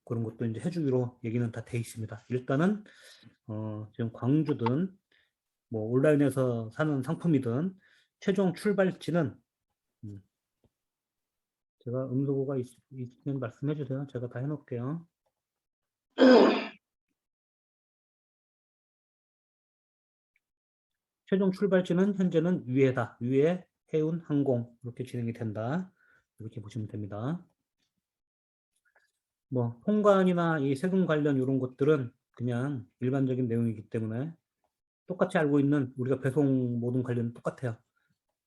그런 것도 이제 해주기로 얘기는 다 돼 있습니다. 일단은 지금 광주든 뭐 온라인에서 사는 상품이든 최종 출발지는 음, 제가 음소거가 있으면 말씀해 주세요. 제가 다 해놓을게요. 최종 출발지는 현재는 위에다. 위에 해운 항공 이렇게 진행이 된다. 이렇게 보시면 됩니다. 뭐 통관이나 이 세금 관련 이런 것들은 그냥 일반적인 내용이기 때문에 똑같이 알고 있는 우리가 배송 모든 관련은 똑같아요.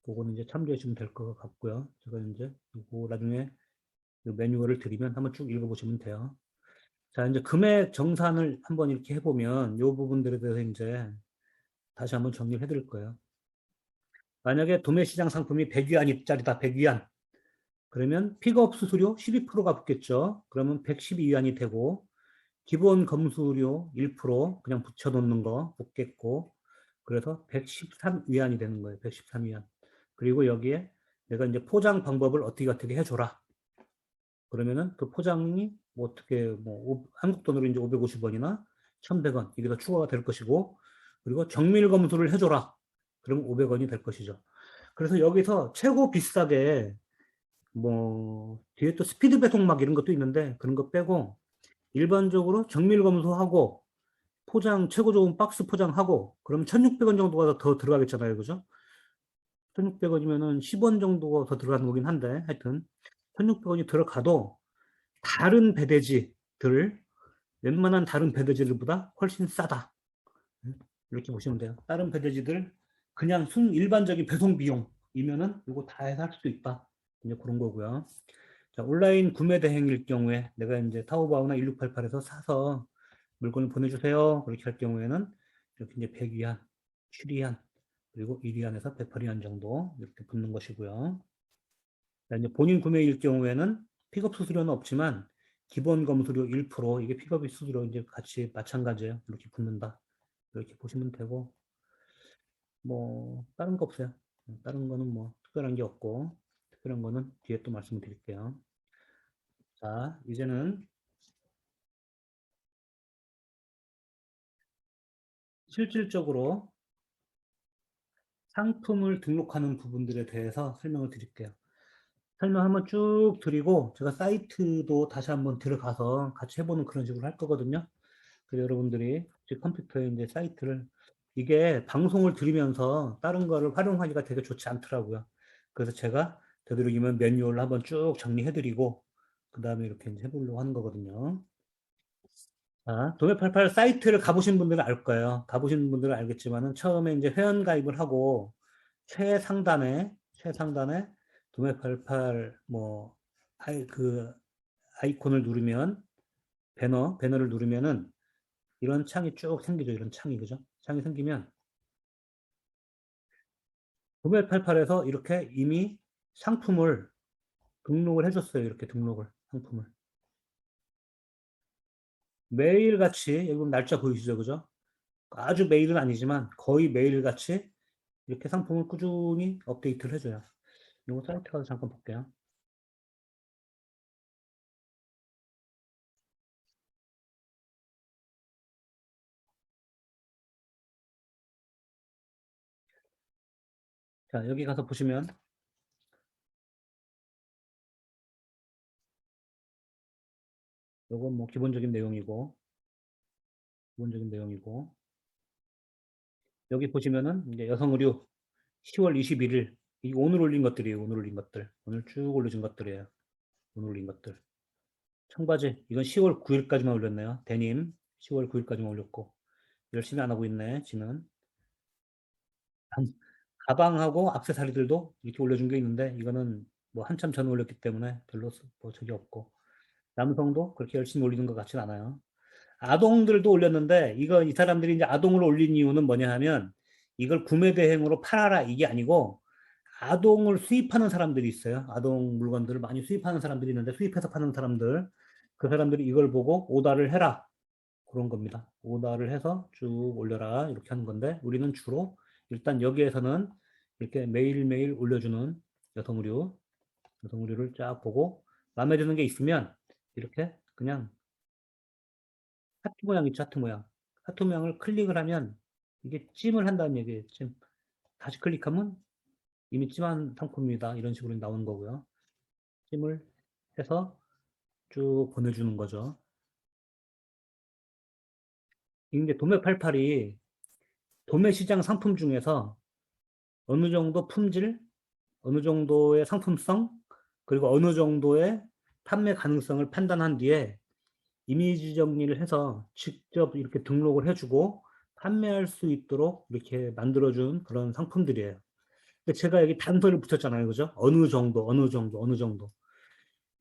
그거는 이제 참조해 주시면 될 것 같고요. 제가 이제 이거 나중에 매뉴얼을 드리면 한번 쭉 읽어보시면 돼요. 자, 이제 금액 정산을 한번 이렇게 해보면 이 부분들에 대해서 이제 다시 한번 정리를 해드릴 거예요. 만약에 도매시장 상품이 100위안짜리다, 100위안. 그러면 픽업 수수료 12%가 붙겠죠. 그러면 112위안이 되고, 기본 검수료 1% 그냥 붙여놓는 거 붙겠고, 그래서 113위안이 되는 거예요. 113위안. 그리고 여기에 내가 이제 포장 방법을 어떻게 해줘라. 그러면은 그 포장이 뭐 어떻게 뭐 한국 돈으로 이제 550원이나 1,100원 이게 더 추가가 될 것이고, 그리고 정밀 검수를 해줘라. 그러면 500원이 될 것이죠. 그래서 여기서 최고 비싸게 뭐 뒤에 또 스피드 배송 막 이런 것도 있는데 그런 거 빼고 일반적으로 정밀 검수하고 포장 최고 좋은 박스 포장하고 그럼 1,600원 정도가 더 들어가겠잖아요. 그죠? 1,600원이면은 10원 정도가 더 들어가는 거긴 한데 하여튼 1,600원이 들어가도 다른 배대지들 웬만한 다른 배대지들보다 훨씬 싸다. 이렇게 보시면 돼요. 다른 배대지들 그냥 일반적인 배송 비용이면은 이거 다 해서 할 수도 있다. 이제 그런 거고요. 자, 온라인 구매 대행일 경우에 내가 이제 타오바오나 1688에서 사서 물건을 보내주세요. 그렇게 할 경우에는 이렇게 이제 100위안, 7위안, 그리고 1위안에서 108위안 정도 이렇게 붙는 것이고요. 자, 이제 본인 구매일 경우에는 픽업 수수료는 없지만 기본 검수료 1% 이게 픽업 수수료 이제 같이 마찬가지예요. 이렇게 붙는다. 이렇게 보시면 되고 뭐 다른 거 없어요. 다른 거는 뭐 특별한 게 없고 특별한 거는 뒤에 또 말씀드릴게요. 자, 이제는 실질적으로 상품을 등록하는 부분들에 대해서 설명을 드릴게요. 설명 한번 쭉 드리고 제가 사이트도 다시 한번 들어가서 같이 해보는 그런 식으로 할 거거든요. 그래서 여러분들이 제 컴퓨터에 이제 사이트를 이게 방송을 들으면서 다른 거를 활용하기가 되게 좋지 않더라고요. 그래서 제가 되도록이면 매뉴얼을 한번 쭉 정리해드리고 그 다음에 이렇게 이제 해보려고 하는 거거든요. 자, 도매88 사이트를 가보신 분들은 알 거예요. 가보신 분들은 알겠지만은 처음에 이제 회원 가입을 하고 최상단에 도매88 뭐 그 아이콘을 누르면 배너를 누르면은 이런 창이 쭉 생기죠. 이런 창이 그죠? 창이 생기면 도매88에서 이렇게 이미 상품을 등록을 해줬어요. 이렇게 상품을 매일같이 여러분 날짜 보이시죠? 그죠? 아주 매일은 아니지만 거의 매일같이 이렇게 상품을 꾸준히 업데이트를 해줘요. 이거 사이트 가서 잠깐 볼게요. 자, 여기 가서 보시면 요건 뭐 기본적인 내용이고 여기 보시면은 이제 여성 의류 10월 21일 이 오늘 올린 것들이에요. 오늘 올린 것들. 오늘 쭉 올려진 것들이에요. 오늘 올린 것들. 청바지 이건 10월 9일까지만 올렸네요. 데님 10월 9일까지만 올렸고 열심히 안 하고 있네. 지는 가방하고 액세서리들도 이렇게 올려준 게 있는데 이거는 뭐 한참 전에 올렸기 때문에 별로 뭐 적이 없고 남성도 그렇게 열심히 올리는 것 같진 않아요. 아동들도 올렸는데 이거 이 사람들이 이제 아동을 올린 이유는 뭐냐 하면 이걸 구매 대행으로 팔아라 이게 아니고 아동을 수입하는 사람들이 있어요. 아동 물건들을 많이 수입하는 사람들이 있는데 수입해서 파는 사람들 그 사람들이 이걸 보고 오다를 해라 그런 겁니다. 오다를 해서 쭉 올려라 이렇게 하는 건데 우리는 주로 일단 여기에서는 이렇게 매일매일 올려주는 여성 의류 여성 의류를 쫙 보고 마음에 드는 게 있으면 이렇게 그냥 하트 모양 있죠, 하트 모양. 하트 모양을 클릭을 하면 이게 찜을 한다는 얘기예요. 찜. 다시 클릭하면 이미 찜한 상품입니다. 이런 식으로 나오는 거고요. 찜을 해서 쭉 보내주는 거죠. 이게 도매팔팔이 도매시장 상품 중에서 어느 정도 품질, 어느 정도의 상품성, 그리고 어느 정도의 판매 가능성을 판단한 뒤에 이미지 정리를 해서 직접 이렇게 등록을 해주고 판매할 수 있도록 이렇게 만들어준 그런 상품들이에요. 근데 제가 여기 단서를 붙였잖아요. 그죠? 어느 정도, 어느 정도, 어느 정도.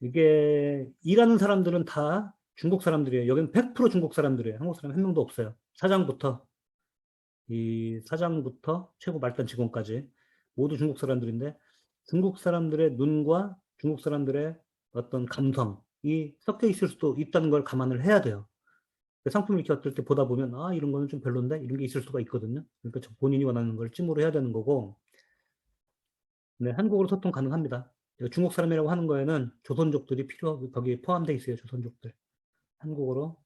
이게 일하는 사람들은 다 중국 사람들이에요. 여기는 100% 중국 사람들이에요. 한국 사람 한 명도 없어요. 사장부터 최고 말단 직원까지 모두 중국 사람들인데 중국 사람들의 눈과 중국 사람들의 어떤 감성이 섞여 있을 수도 있다는 걸 감안을 해야 돼요. 그 상품을 이렇게 어떨 때 보다 보면 아 이런 거는 좀 별론데 이런 게 있을 수가 있거든요. 그러니까 본인이 원하는 걸 찜으로 해야 되는 거고 네, 한국어로 소통 가능합니다. 중국 사람이라고 하는 거에는 조선족들이 필요하고 거기에 포함되어 있어요. 조선족들. 한국어로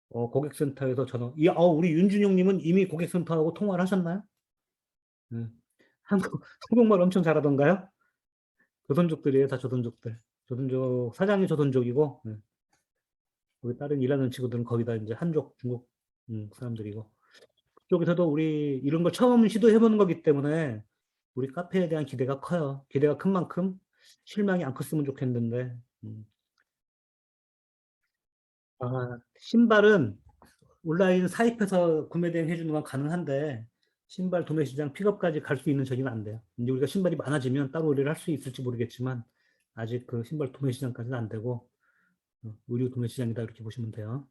고객센터에서 전화. 우리 윤준용님은 이미 고객센터하고 통화를 하셨나요? 네. 한국말 엄청 잘하던가요? 조선족들이에요, 다 조선족들. 조선족 사장이 조선족이고 네. 우리 다른 일하는 친구들은 거의 다 이제 한족 중국 사람들이고 그쪽에서도 우리 이런 걸 처음 시도해보는 거기 때문에 우리 카페에 대한 기대가 커요. 기대가 큰 만큼 실망이 안 컸으면 좋겠는데 신발은 온라인 사입해서 구매 대행 해주는 건 가능한데 신발 도매 시장 픽업까지 갈 수 있는 저기는 안 돼요. 이제 우리가 신발이 많아지면 따로 의뢰를 할 수 있을지 모르겠지만 아직 그 신발 도매 시장까지는 안 되고 의류 도매 시장이다 이렇게 보시면 돼요.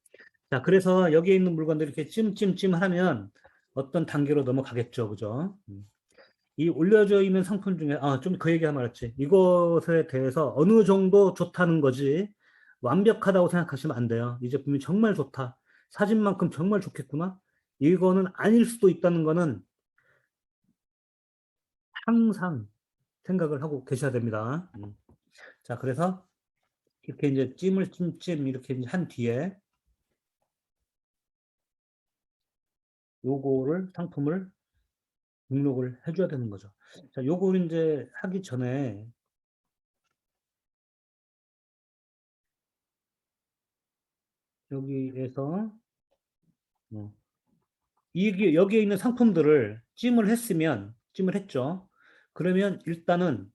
자, 그래서 여기에 있는 물건들 이렇게 찜찜찜 하면 어떤 단계로 넘어가겠죠, 그죠? 이 올려져 있는 상품 중에 좀 그 얘기 하면 알았지. 이것에 대해서 어느 정도 좋다는 거지 완벽하다고 생각하시면 안 돼요. 이 제품이 정말 좋다. 사진만큼 정말 좋겠구나. 이거는 아닐 수도 있다는 거는 항상 생각을 하고 계셔야 됩니다. 자, 그래서 이렇게 이제 찜을 찜찜 이렇게 이제 한 뒤에 요거를 상품을 등록을 해줘야 되는 거죠. 자, 요거를 이제 하기 전에 여기에서 어, 이게 여기에 있는 상품들을 찜을 했죠. 그러면 일단은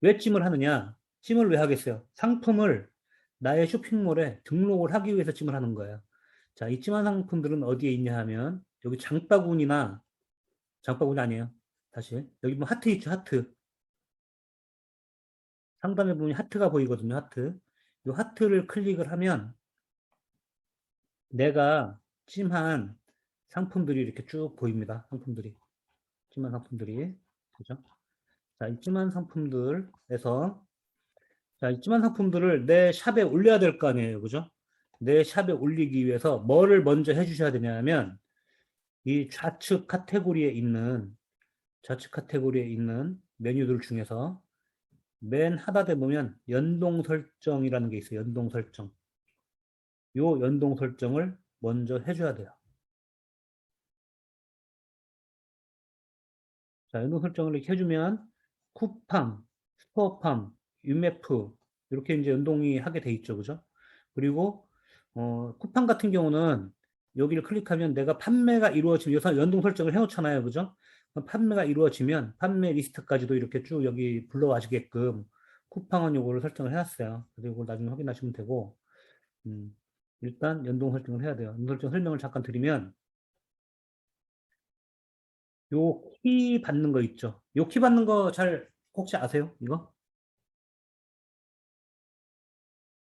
왜 찜을 하느냐? 찜을 왜 하겠어요? 상품을 나의 쇼핑몰에 등록을 하기 위해서 찜을 하는 거예요. 자, 이 찜한 상품들은 어디에 있냐 하면 여기 장바구니 아니에요. 다시 여기 뭐 하트 있죠, 하트. 상단에 보면 하트가 보이거든요, 하트. 이 하트를 클릭을 하면 내가 찜한 상품들이 이렇게 쭉 보입니다. 찜한 상품들이. 그죠? 자, 이 찜한 상품들에서, 자, 이 찜한 상품들을 내 샵에 올려야 될 거 아니에요. 그죠? 내 샵에 올리기 위해서 뭐를 먼저 해주셔야 되냐면, 이 좌측 카테고리에 있는 메뉴들 중에서 맨 하단에 보면 연동 설정이라는 게 있어요. 연동 설정. 요 연동 설정을 먼저 해줘야 돼요. 자, 연동 설정을 이렇게 해주면 쿠팡, 스토어팜, 유메프 이렇게 이제 연동이 하게 돼 있죠, 그죠? 그리고 쿠팡 같은 경우는 여기를 클릭하면 내가 판매가 이루어지면 여기서 연동 설정을 해놓잖아요, 그죠? 그럼 판매가 이루어지면 판매 리스트까지도 이렇게 쭉 여기 불러와주게끔 쿠팡은 요거를 설정을 해놨어요. 그리고 이걸 나중에 확인하시면 되고, 음, 일단 연동 설정을 해야 돼요. 연동 설정 설명을 잠깐 드리면 요 키 받는 거 있죠. 요 키 받는 거 잘 혹시 아세요? 이거?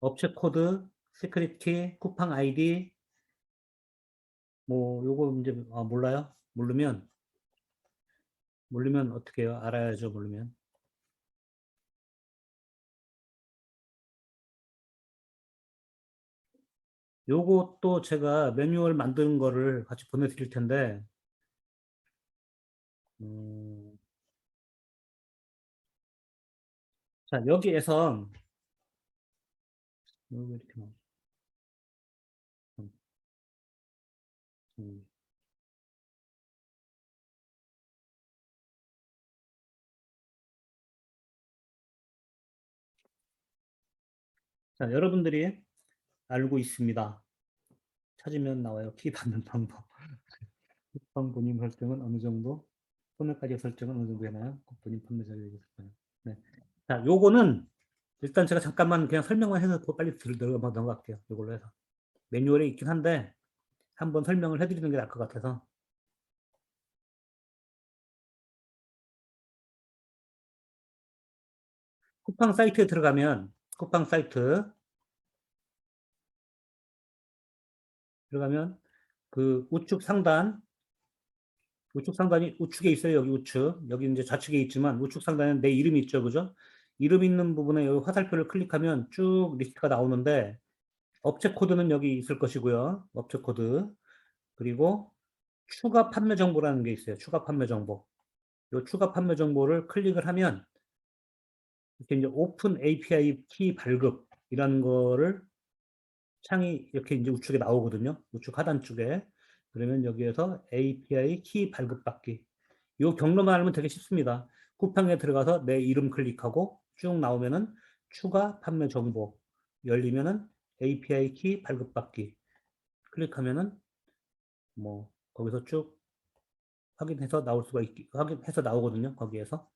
업체 코드, 시크릿 키, 쿠팡 아이디, 뭐 요거 이제 몰라요? 모르면 어떻게 해요? 알아야죠, 모르면. 요것도 제가 매뉴얼 만드는 거를 같이 보내드릴 텐데, 음, 자, 여기에서, 여기 이렇게 나오죠. 음, 음. 자, 여러분들이 알고 있습니다. 찾으면 나와요. 키 받는 방법. 쿠팡 본인 설정은 어느 정도? 소매까지 설정은 어느 정도 되나요? 본인 판매자에게 설정. 네. 자, 요거는 일단 제가 잠깐만 그냥 설명만 해서 빨리 넘어갈게요. 이걸로 해서. 매뉴얼에 있긴 한데 한번 설명을 해드리는 게 나을 것 같아서. 쿠팡 사이트에 들어가면 쿠팡 사이트 들어가면 그 우측 상단이 우측에 있어요. 여기 우측. 여기 이제 좌측에 있지만 우측 상단에 내 이름이 있죠. 그죠? 이름 있는 부분에 여기 화살표를 클릭하면 쭉 리스트가 나오는데 업체 코드는 여기 있을 것이고요. 업체 코드. 그리고 추가 판매 정보라는 게 있어요. 추가 판매 정보. 이 추가 판매 정보를 클릭을 하면 이렇게 이제 오픈 API 키 발급이라는 거를 창이 이렇게 이제 우측에 나오거든요. 우측 하단 쪽에. 그러면 여기에서 API 키 발급받기. 이 경로만 알면 되게 쉽습니다. 쿠팡에 들어가서 내 이름 클릭하고 쭉 나오면은 추가 판매 정보 열리면은 API 키 발급받기 클릭하면은 뭐 거기서 쭉 확인해서 나올 수가 확인해서 나오거든요. 거기에서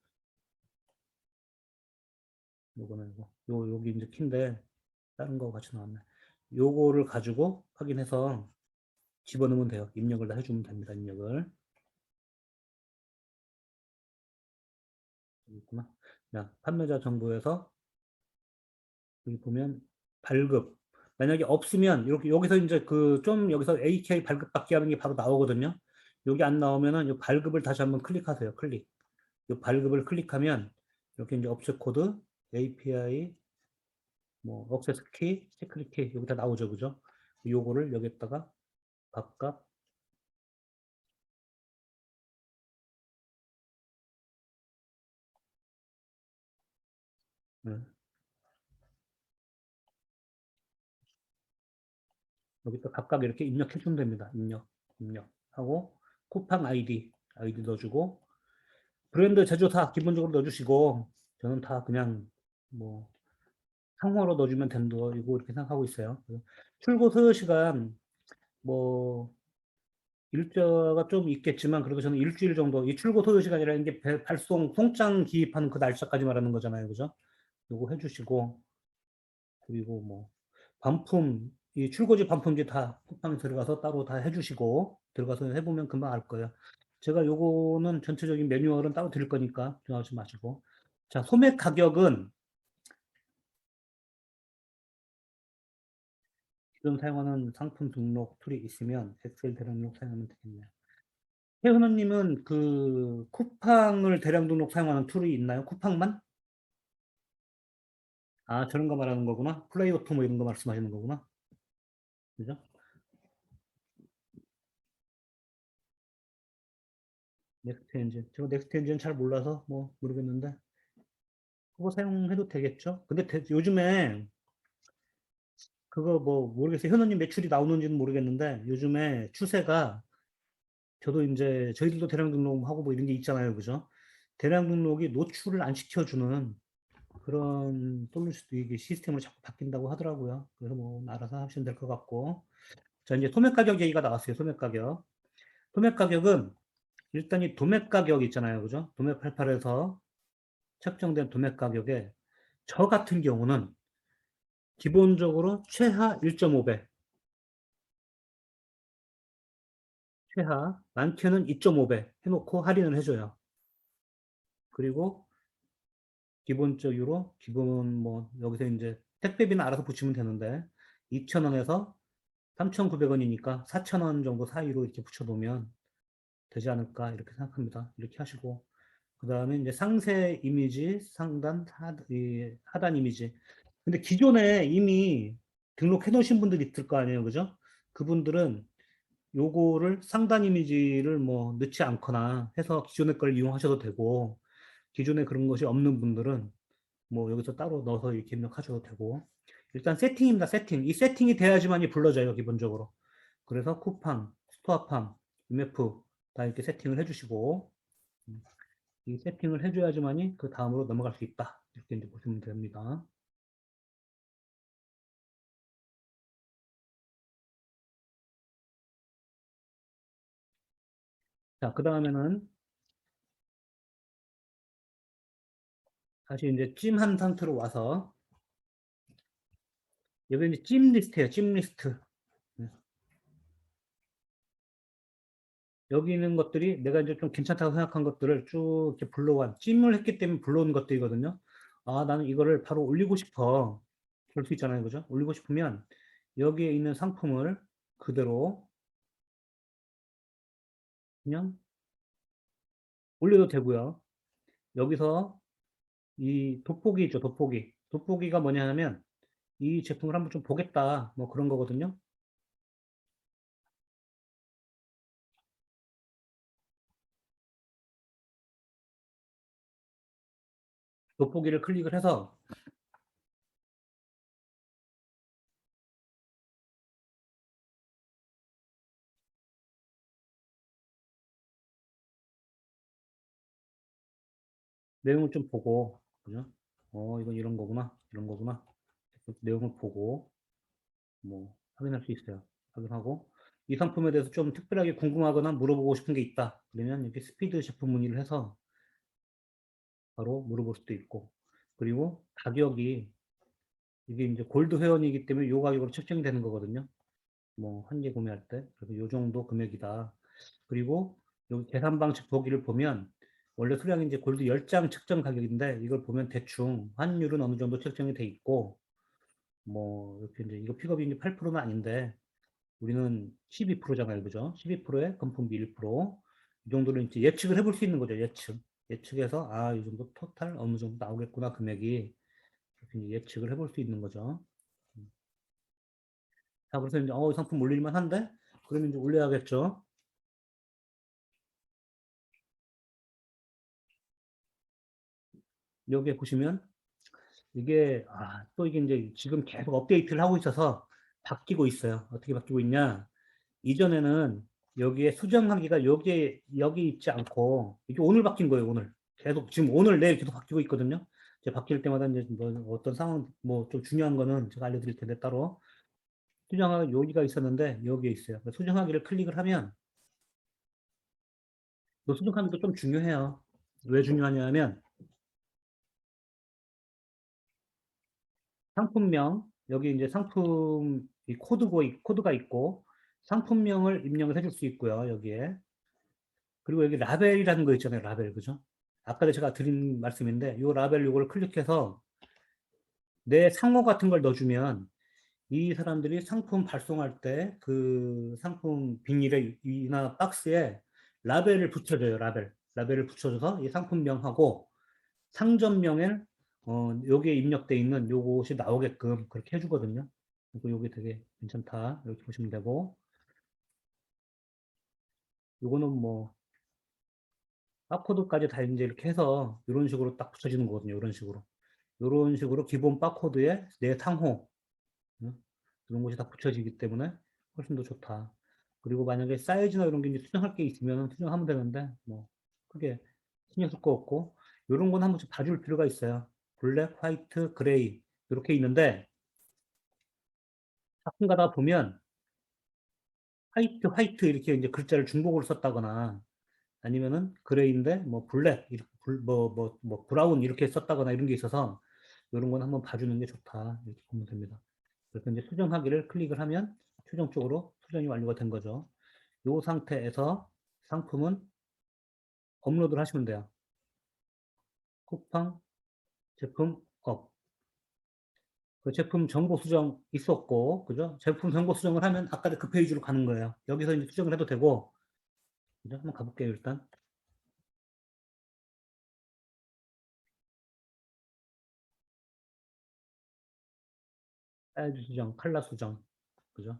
요거는 여기 이제 키인데 다른 거 같이 나왔네. 요거를 가지고 확인해서 집어넣으면 돼요. 입력을 다 해주면 됩니다. 입력을. 여기 있구나. 자, 판매자 정보에서 여기 보면 발급. 만약에 없으면 이렇게 여기서 이제 그 좀 여기서 AKI 발급받기 하는 게 바로 나오거든요. 여기 안 나오면은 이 발급을 다시 한번 클릭하세요. 클릭. 이 발급을 클릭하면 이렇게 이제 업체 코드, API, 뭐 억세스 키, 시크릿 키 여기 다 나오죠, 그죠? 요거를 여기다가 각각 네, 여기다 각각 이렇게 입력해 주면 됩니다. 입력하고 쿠팡 아이디 넣어주고 브랜드 제조사 기본적으로 넣어주시고 저는 다 그냥 뭐 상호로 넣어주면 된다 이거 이렇게 생각하고 있어요. 출고 소요 시간 뭐 일자가 좀 있겠지만 그래도 저는 일주일 정도 이 출고 소요 시간이라는 게 발송 송장 기입하는 그 날짜까지 말하는 거잖아요, 그죠? 요거 해주시고 그리고 뭐 반품 이 출고지 반품지 다 쿠팡에 들어가서 따로 다 해주시고 들어가서 해보면 금방 알 거예요. 제가 요거는 전체적인 매뉴얼은 따로 드릴 거니까 걱정하지 마시고 자 소매 가격은 지금 사용하는 상품 등록 툴이 있으면 엑셀 대량 등록 사용하면 되겠네요. 혜은우님은 그 쿠팡을 대량 등록 사용하는 툴이 있나요? 쿠팡만? 아 저런 거 말하는 거구나. 플레이오토 뭐 이런 거 말씀하시는 거구나. 그죠? 넥스트 엔진. 제가 넥스트 엔진 잘 몰라서 뭐 모르겠는데 그거 사용해도 되겠죠? 근데 요즘에 그거 뭐 모르겠어요. 현우님 매출이 나오는지는 모르겠는데 요즘에 추세가 저도 이제 저희들도 대량 등록하고 뭐 이런 게 있잖아요. 그죠? 대량 등록이 노출을 안 시켜주는 그런 솔루션도 이게 시스템으로 자꾸 바뀐다고 하더라고요. 그래서 뭐 알아서 하시면 될 것 같고. 자, 이제 소매 가격 얘기가 나왔어요. 소매 가격. 소매 가격은 일단 이 도매 가격 있잖아요. 그죠? 도매 88에서 책정된 도매 가격에 저 같은 경우는 기본적으로 최하 1.5배, 최하 많게는 2.5배 해놓고 할인을 해줘요. 그리고 기본적으로 기본 뭐 여기서 이제 택배비는 알아서 붙이면 되는데 2,000원에서 3,900원이니까 4,000원 정도 사이로 이렇게 붙여놓으면 되지 않을까 이렇게 생각합니다. 이렇게 하시고 그 다음에 이제 상세 이미지, 상단, 하단 이미지. 근데 기존에 이미 등록해 놓으신 분들이 있을 거 아니에요, 그죠? 그분들은 요거를 상단 이미지를 뭐 넣지 않거나 해서 기존의 걸 이용하셔도 되고 기존에 그런 것이 없는 분들은 뭐 여기서 따로 넣어서 이렇게 입력하셔도 되고 일단 세팅입니다. 세팅. 이 세팅이 돼야지만이 불러져요. 기본적으로. 그래서 쿠팡, 스토어팜, MF 다 이렇게 세팅을 해주시고 이 세팅을 해줘야지만이 그 다음으로 넘어갈 수 있다. 이렇게 이제 보시면 됩니다. 자, 그 다음에는 다시 이제 찜한 상태로 와서 여기 이제 찜 리스트예요. 찜 리스트. 여기 있는 것들이 내가 이제 좀 괜찮다고 생각한 것들을 쭉 이렇게 불러와 찜을 했기 때문에 불러온 것들이거든요. 아, 나는 이거를 바로 올리고 싶어. 그럴 수 있잖아요. 그죠? 올리고 싶으면 여기에 있는 상품을 그대로 그냥 올려도 되고요. 여기서 이 돋보기 있죠. 돋보기. 돋보기가 뭐냐 하면 이 제품을 한번 좀 보겠다. 뭐 그런 거거든요. 돋보기를 클릭을 해서 내용을 좀 보고, 그죠? 이건 이런 거구나. 이런 거구나. 내용을 보고 뭐 확인할 수 있어요. 확인하고 이 상품에 대해서 좀 특별하게 궁금하거나 물어보고 싶은 게 있다. 그러면 이렇게 스피드 제품 문의를 해서 바로 물어볼 수도 있고 그리고 가격이 이게 이제 골드 회원이기 때문에 요 가격으로 책정이 되는 거거든요. 뭐 한 개 구매할 때 그래서 요 정도 금액이다. 그리고 여기 계산 방식 보기를 보면 원래 수량이 이제 골드 10장 책정 가격인데 이걸 보면 대충 환율은 어느 정도 책정이 돼 있고 뭐 이렇게 이제 이거 픽업이 이제 8%는 아닌데 우리는 12%잖아요. 그죠? 12%에 건품비 1%. 이 정도는 이제 예측을 해볼 수 있는 거죠. 예측. 예측해서, 아, 이 정도 토탈 어느 정도 나오겠구나, 금액이. 이렇게 이제 예측을 해볼 수 있는 거죠. 자, 그래서 이제, 이 상품 올릴만 한데? 그러면 이제 올려야겠죠. 여기에 보시면, 이게, 또 이게 이제 지금 계속 업데이트를 하고 있어서 바뀌고 있어요. 어떻게 바뀌고 있냐? 이전에는 여기에 수정하기가 여기 있지 않고, 이게 오늘 바뀐 거예요, 오늘. 계속, 지금 오늘, 내일 계속 바뀌고 있거든요. 이제 바뀔 때마다 이제 뭐 어떤 상황, 뭐 좀 중요한 거는 제가 알려드릴 텐데 따로. 수정하기 여기가 있었는데, 여기에 있어요. 수정하기를 클릭을 하면, 이 수정하기도 좀 중요해요. 왜 중요하냐면, 상품명, 여기 이제 상품, 이 코드가 있고, 상품명을 입력을 해줄 수 있고요, 여기에. 그리고 여기 라벨이라는 거 있잖아요. 라벨. 그죠? 아까 제가 드린 말씀인데 이 라벨 요거를 클릭해서 내 상호 같은 걸 넣어주면 이 사람들이 상품 발송할 때 그 상품 비닐에 이나 박스에 라벨을 붙여줘요. 라벨을 붙여줘서 이 상품명하고 상점명에 여기에 입력돼 있는 요것이 나오게끔 그렇게 해주거든요. 그리고 요게 되게 괜찮다. 이렇게 보시면 되고 요거는 뭐 바코드까지 다 이제 이렇게 해서 이런 식으로 딱 붙여지는 거거든요. 이런 식으로. 이런 식으로 기본 바코드에 내 상호, 응? 이런 것이 다 붙여지기 때문에 훨씬 더 좋다. 그리고 만약에 사이즈나 이런 게 이제 수정할 게 있으면 수정하면 되는데, 뭐, 크게 신경 쓸 거 없고, 이런 건 한 번씩 봐줄 필요가 있어요. 블랙, 화이트, 그레이. 이렇게 있는데, 가끔 가다 보면, 화이트, 화이트 이렇게 이제 글자를 중복으로 썼다거나, 아니면은 그레이인데, 뭐, 블랙, 이렇게 뭐, 브라운 이렇게 썼다거나 이런 게 있어서, 이런 건 한번 봐주는 게 좋다. 이렇게 보면 됩니다. 그래서 이제 수정하기를 클릭을 하면, 최종적으로 수정이 완료가 된 거죠. 이 상태에서 상품은 업로드를 하시면 돼요. 쿠팡 제품 업. 그 제품 정보 수정 있었고, 그죠? 제품 정보 수정을 하면 아까 그 페이지로 가는 거예요. 여기서 이제 수정을 해도 되고, 그죠? 한번 가볼게요, 일단. 사이즈 수정, 컬러 수정, 그죠?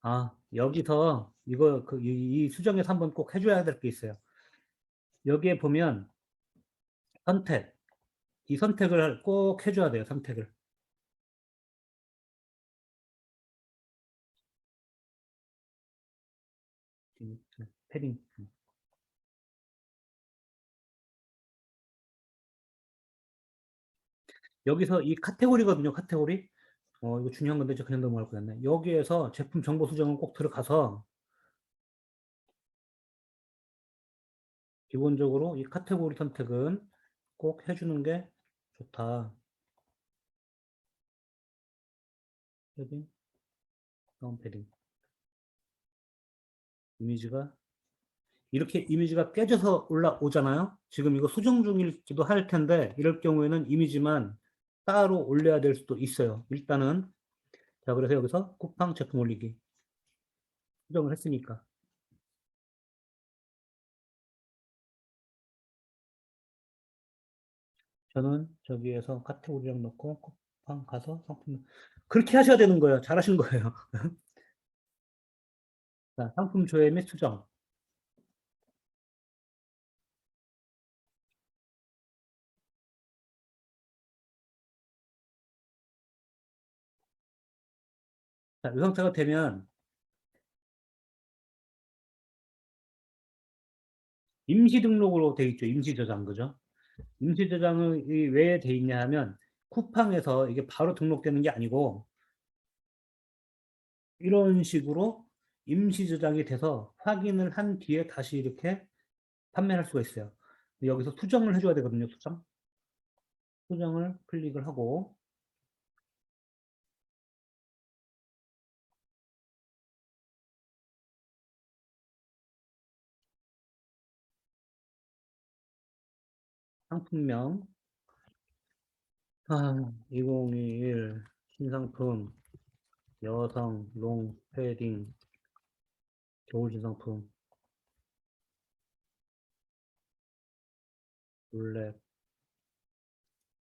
아, 여기서 이거, 이 수정에서 한번 꼭 해줘야 될 게 있어요. 여기에 보면 선택, 이 선택을 꼭 해줘야 돼요, 선택을. 패딩. 여기서 이 카테고리거든요, 카테고리. 이거 중요한 건데, 저 그냥 넘어갈 뻔했네. 여기에서 제품 정보 수정은 꼭 들어가서, 기본적으로 이 카테고리 선택은 꼭 해주는 게 좋다. 패딩, 다운 패딩. 이미지가, 이렇게 이미지가 깨져서 올라오잖아요. 지금 이거 수정 중일지도 할 텐데, 이럴 경우에는 이미지만 따로 올려야 될 수도 있어요. 일단은, 자, 그래서 여기서 쿠팡 제품 올리기. 수정을 했으니까. 저는 저기에서 카테고리랑 넣고 쿠팡 가서 상품, 그렇게 하셔야 되는 거예요. 잘하신 거예요. 자, 상품 조회 및 수정. 자, 이 상태가 되면 임시 등록으로 돼 있죠. 임시 저장, 그죠? 임시 저장이 왜 돼 있냐 하면 쿠팡에서 이게 바로 등록되는 게 아니고 이런 식으로 임시 저장이 돼서 확인을 한 뒤에 다시 이렇게 판매할 수가 있어요. 여기서 수정을 해줘야 되거든요. 수정. 수정을 클릭을 하고 상품명 2021 신상품 여성 롱 패딩 겨울 신상품 블랙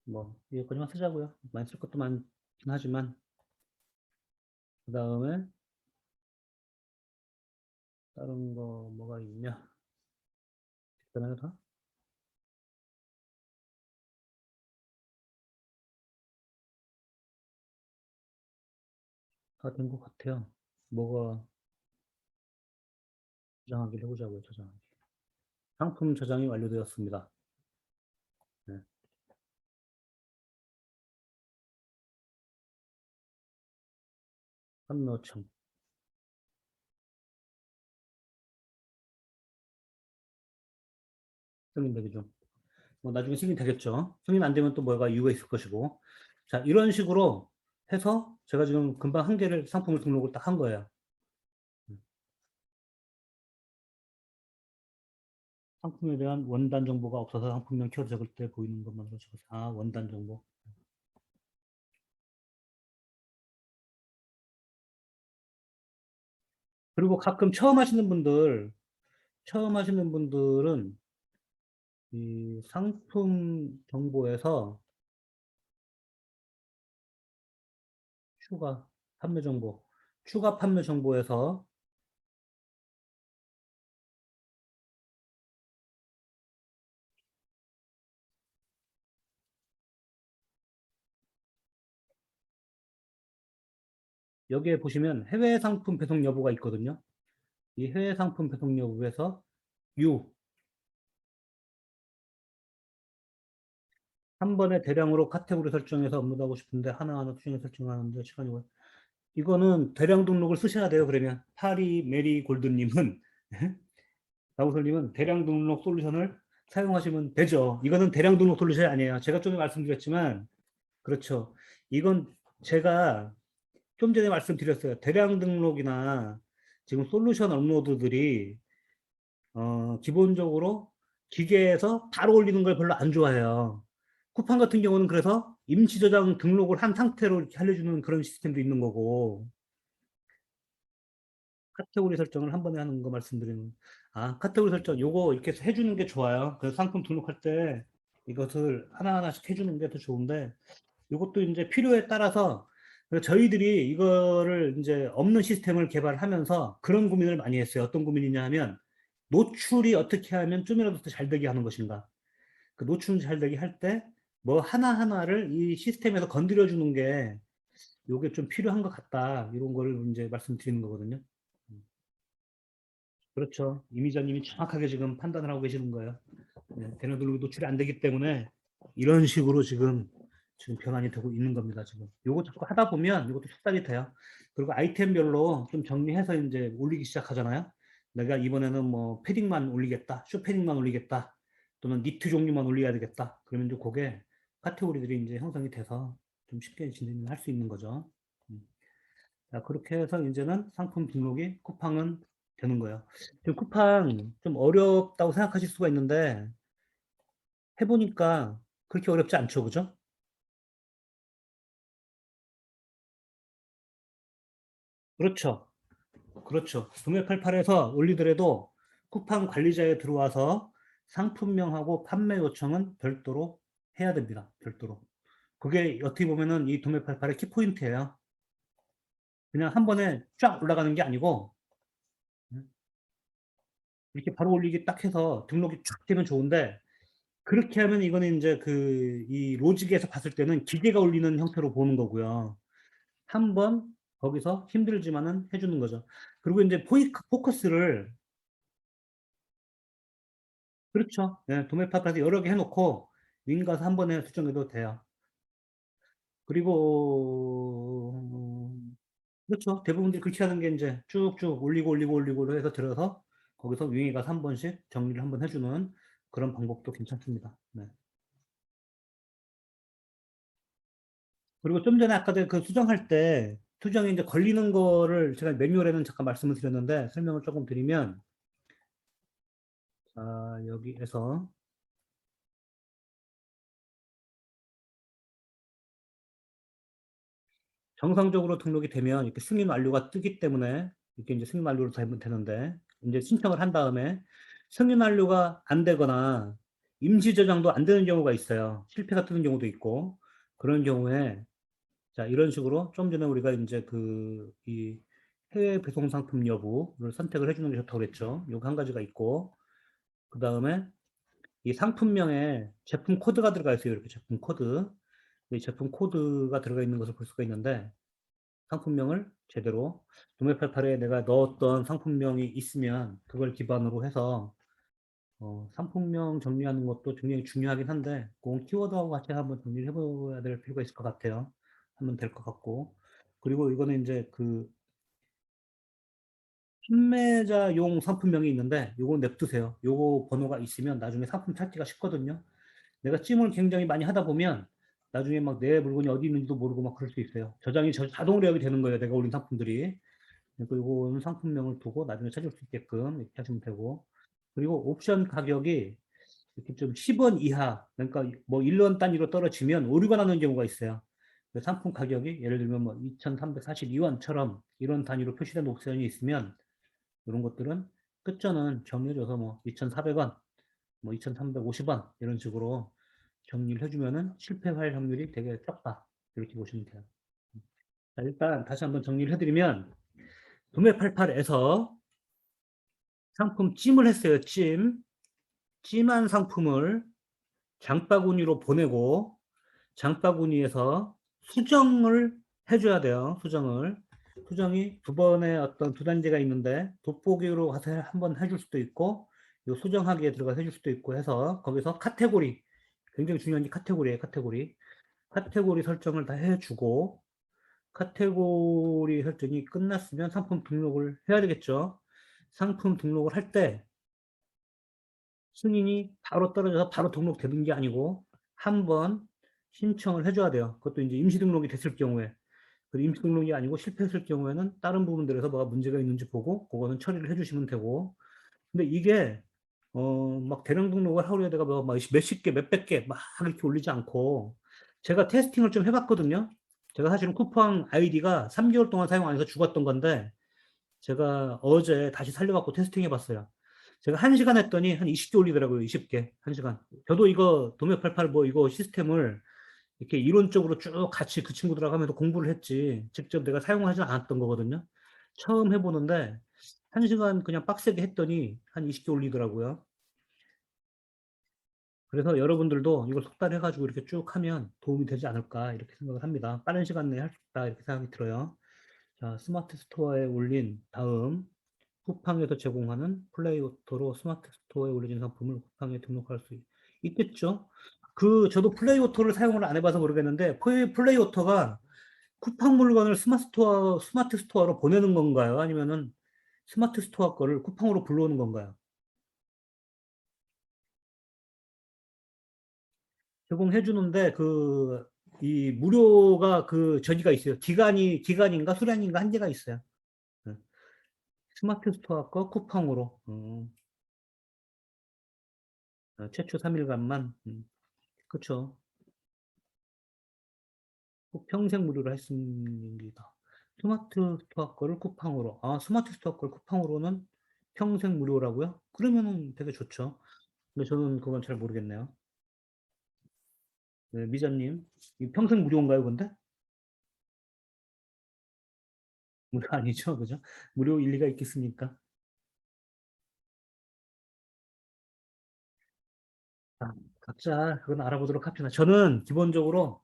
뭐 여기까지만 쓰자고요. 많이 쓸 것도 많긴 하지만 그 다음에 다른 거 뭐가 있냐? 간단하게 다 된 것 같아요. 뭐가 저장하기를 해보자고요. 저장하기. 상품 저장이 완료되었습니다. 네. 판매청 승인되기죠. 뭐 나중에 승인 되겠죠. 승인 안 되면 또 뭐가 이유가 있을 것이고. 자, 이런 식으로 해서 제가 지금 금방 한 개를 상품을 등록을 딱 한 거예요. 음. 상품에 대한 원단 정보가 없어서 상품명 키워드 적을 때 보이는 것만으로 적어서 원단 정보. 그리고 가끔 처음 하시는 분들은 이 상품 정보에서 추가 판매 정보, 추가 판매 정보에서 여기에 보시면 해외 상품 배송 여부가 있거든요. 이 해외 상품 배송 여부에서 U 한 번에 대량으로 카테고리 설정해서 업로드하고 싶은데 하나하나 수정해 설정하는데 시간이 걸. 이거는 대량 등록을 쓰셔야 돼요. 그러면 파리 메리 골드님은 나우설님은 대량 등록 솔루션을 사용하시면 되죠. 이거는 대량 등록 솔루션이 아니에요. 제가 좀 전에 말씀드렸지만 그렇죠. 이건 제가 좀 전에 말씀드렸어요. 대량 등록이나 지금 솔루션 업로드들이 기본적으로 기계에서 바로 올리는 걸 별로 안 좋아해요. 쿠팡 같은 경우는 그래서 임시 저장 등록을 한 상태로 이렇게 알려주는 그런 시스템도 있는 거고, 카테고리 설정을 한 번에 하는 거 말씀드리는. 아, 카테고리 설정, 요거 이렇게 해서 해주는 게 좋아요. 그래서 상품 등록할 때 이것을 하나하나씩 해주는 게 더 좋은데, 이것도 이제 필요에 따라서 저희들이 이거를 이제 없는 시스템을 개발하면서 그런 고민을 많이 했어요. 어떤 고민이냐 하면 노출이 어떻게 하면 좀이라도 더 잘 되게 하는 것인가. 그 노출 잘 되게 할 때 뭐 하나하나를 이 시스템에서 건드려 주는 게 요게 좀 필요한 것 같다. 이런 거를 이제 말씀드리는 거거든요. 그렇죠. 이미자님이 정확하게 지금 판단을 하고 계시는 거예요. 네, 대놓고 노출이 안 되기 때문에 이런 식으로 지금 변환이 되고 있는 겁니다. 지금 요거 자꾸 하다 보면 이것도 숙달이 돼요. 그리고 아이템별로 좀 정리해서 이제 올리기 시작하잖아요. 내가 이번에는 뭐 패딩만 올리겠다, 쇼패딩만 올리겠다, 또는 니트 종류만 올려야 되겠다. 그러면 이제 그게 카테고리들이 이제 형성이 돼서 좀 쉽게 진행을 할 수 있는 거죠. 음. 자, 그렇게 해서 이제는 상품 등록이 쿠팡은 되는 거예요. 지금 쿠팡 좀 어렵다고 생각하실 수가 있는데 해보니까 그렇게 어렵지 않죠, 그죠? 그렇죠. 그렇죠. 도매88에서 올리더라도 쿠팡 관리자에 들어와서 상품명하고 판매 요청은 별도로 해야 됩니다. 별도로. 그게 어떻게 보면은 이 도매88의 키포인트예요. 그냥 한 번에 쫙 올라가는 게 아니고 이렇게 바로 올리기 딱 해서 등록이 쫙 되면 좋은데 그렇게 하면 이거는 이제 이 로직에서 봤을 때는 기계가 올리는 형태로 보는 거고요. 한번 거기서 힘들지만은 해주는 거죠. 그리고 이제 포커스를 그렇죠. 예, 도매파까지 여러 개 해놓고 윙 가서 한 번에 수정해도 돼요. 그리고 그렇죠. 대부분들이 그렇게 하는 게 이제 쭉쭉 올리고 올리고 올리고 해서 들어서 거기서 윙에 가서 한 번씩 정리를 한번 해주는 그런 방법도 괜찮습니다. 네. 그리고 좀 전에 아까 그 수정할 때 수정이 이제 걸리는 거를 제가 매뉴얼에는 잠깐 말씀을 드렸는데 설명을 조금 드리면 자, 여기에서 정상적으로 등록이 되면 이렇게 승인 완료가 뜨기 때문에 이렇게 이제 승인 완료로 되면 되는데 이제 신청을 한 다음에 승인 완료가 안 되거나 임시 저장도 안 되는 경우가 있어요. 실패가 뜨는 경우도 있고 그런 경우에 자 이런 식으로 좀 전에 우리가 이제 이 해외 배송 상품 여부를 선택을 해주는 게 좋다고 그랬죠. 요거 한 가지가 있고 그 다음에 이 상품명에 제품 코드가 들어가 있어요. 이렇게 제품 코드. 이 제품 코드가 들어가 있는 것을 볼 수가 있는데 상품명을 제대로 도매팔팔에 내가 넣었던 상품명이 있으면 그걸 기반으로 해서 상품명 정리하는 것도 굉장히 중요하긴 한데 그건 키워드하고 같이 한번 정리를 해봐야 될 필요가 있을 것 같아요. 하면 될 것 같고 그리고 이거는 이제 판매자용 상품명이 있는데 요거 냅두세요. 요거 번호가 있으면 나중에 상품 찾기가 쉽거든요. 내가 찜을 굉장히 많이 하다 보면 나중에 막 내 물건이 어디 있는지도 모르고 막 그럴 수 있어요. 저장이 자동으로 여기 되는 거예요. 내가 올린 상품들이. 그리고 이거는 상품명을 두고 나중에 찾을 수 있게끔 이렇게 하시면 되고. 그리고 옵션 가격이 이렇게 좀 10원 이하, 그러니까 뭐 1원 단위로 떨어지면 오류가 나는 경우가 있어요. 그 상품 가격이 예를 들면 뭐 2,342원처럼 이런 단위로 표시된 옵션이 있으면 이런 것들은 끝전은 정리해줘서 뭐 2,400원, 뭐 2,350원 이런 식으로 정리를 해주면은 실패할 확률이 되게 적다. 이렇게 보시면 돼요. 자, 일단 다시 한번 정리를 해드리면 도매88에서 상품 찜을 했어요. 찜한 상품을 장바구니로 보내고 장바구니에서 수정을 해줘야 돼요. 수정을. 수정이 두 번의 어떤 두 단계가 있는데 돋보기로 가서 한번 해줄 수도 있고 요 수정하기에 들어가서 해줄 수도 있고 해서 거기서 카테고리 굉장히 중요한 게 카테고리예요. 카테고리 설정을 다 해주고 카테고리 설정이 끝났으면 상품 등록을 해야 되겠죠. 상품 등록을 할 때 승인이 바로 떨어져서 바로 등록되는 게 아니고 한번 신청을 해줘야 돼요. 그것도 이제 임시 등록이 됐을 경우에 그 임시 등록이 아니고 실패했을 경우에는 다른 부분들에서 뭐가 문제가 있는지 보고 그거는 처리를 해주시면 되고 근데 이게 막 대량 등록을 하루에 내가 막 몇십 개, 몇백 개 막 이렇게 올리지 않고 제가 테스팅을 좀 해봤거든요. 제가 사실은 쿠팡 아이디가 3개월 동안 사용 안 해서 죽었던 건데 제가 어제 다시 살려갖고 테스팅 해봤어요. 제가 1시간 했더니 한 20개 올리더라고요. 20개. 1시간. 저도 이거 도매88 뭐 이거 시스템을 이렇게 이론적으로 쭉 같이 그 친구들하고 하면서 공부를 했지. 직접 내가 사용하지 않았던 거거든요. 처음 해보는데 1시간 그냥 빡세게 했더니 한 20개 올리더라고요. 그래서 여러분들도 이걸 속달해가지고 이렇게 쭉 하면 도움이 되지 않을까 이렇게 생각을 합니다. 빠른 시간 내에 할 수 있다 이렇게 생각이 들어요. 자, 스마트 스토어에 올린 다음 쿠팡에서 제공하는 플레이오토로 스마트 스토어에 올려진 상품을 쿠팡에 등록할 수 있겠죠. 저도 플레이오토를 사용을 안 해봐서 모르겠는데 플레이오토가 쿠팡 물건을 스마트 스토어로 보내는 건가요? 아니면은 스마트 스토어 거를 쿠팡으로 불러오는 건가요? 제공해 주는데 이 무료가 저기가 있어요. 기간인가 수량인가 한계가 있어요. 네. 스마트 스토어 거 쿠팡으로. 최초 3일간만. 그렇죠. 평생 무료로 했습니다. 스마트 스토어 거를 쿠팡으로. 아, 스마트 스토어 거를 쿠팡으로는 평생 무료라고요? 그러면은 되게 좋죠. 근데 저는 그건 잘 모르겠네요. 네, 미자님. 평생 무료인가요, 근데? 무료 아니죠, 그죠? 무료 일리가 있겠습니까? 아, 각자 그건 알아보도록 합시다. 저는 기본적으로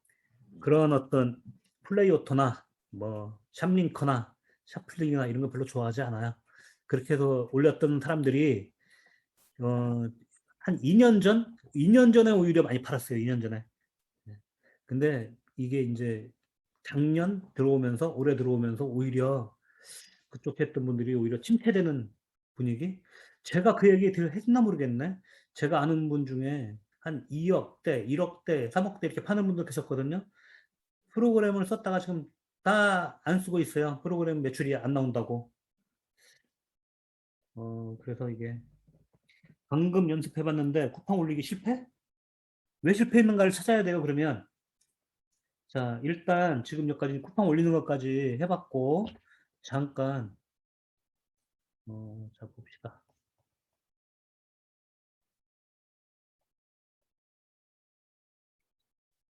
그런 어떤 플레이오토나 뭐 샵링커나 샤플링이나 이런 거 별로 좋아하지 않아요. 그렇게 해서 올렸던 사람들이 어, 한 2년 전에 오히려 많이 팔았어요. 2년 전에. 네. 근데 이게 이제 작년 들어오면서 올해 들어오면서 오히려 그쪽 했던 분들이 오히려 침체되는 분위기? 제가 그 얘기 했나 모르겠네. 제가 아는 분 중에 한 2억대, 1억대, 3억대 이렇게 파는 분들 계셨거든요. 프로그램을 썼다가 지금 다 안 쓰고 있어요. 프로그램 매출이 안 나온다고. 그래서 이게 방금 연습해봤는데 쿠팡 올리기 실패? 왜 실패했는가를 찾아야 돼요, 그러면. 자, 일단 지금 여기까지 쿠팡 올리는 것까지 해봤고, 잠깐, 자, 봅시다.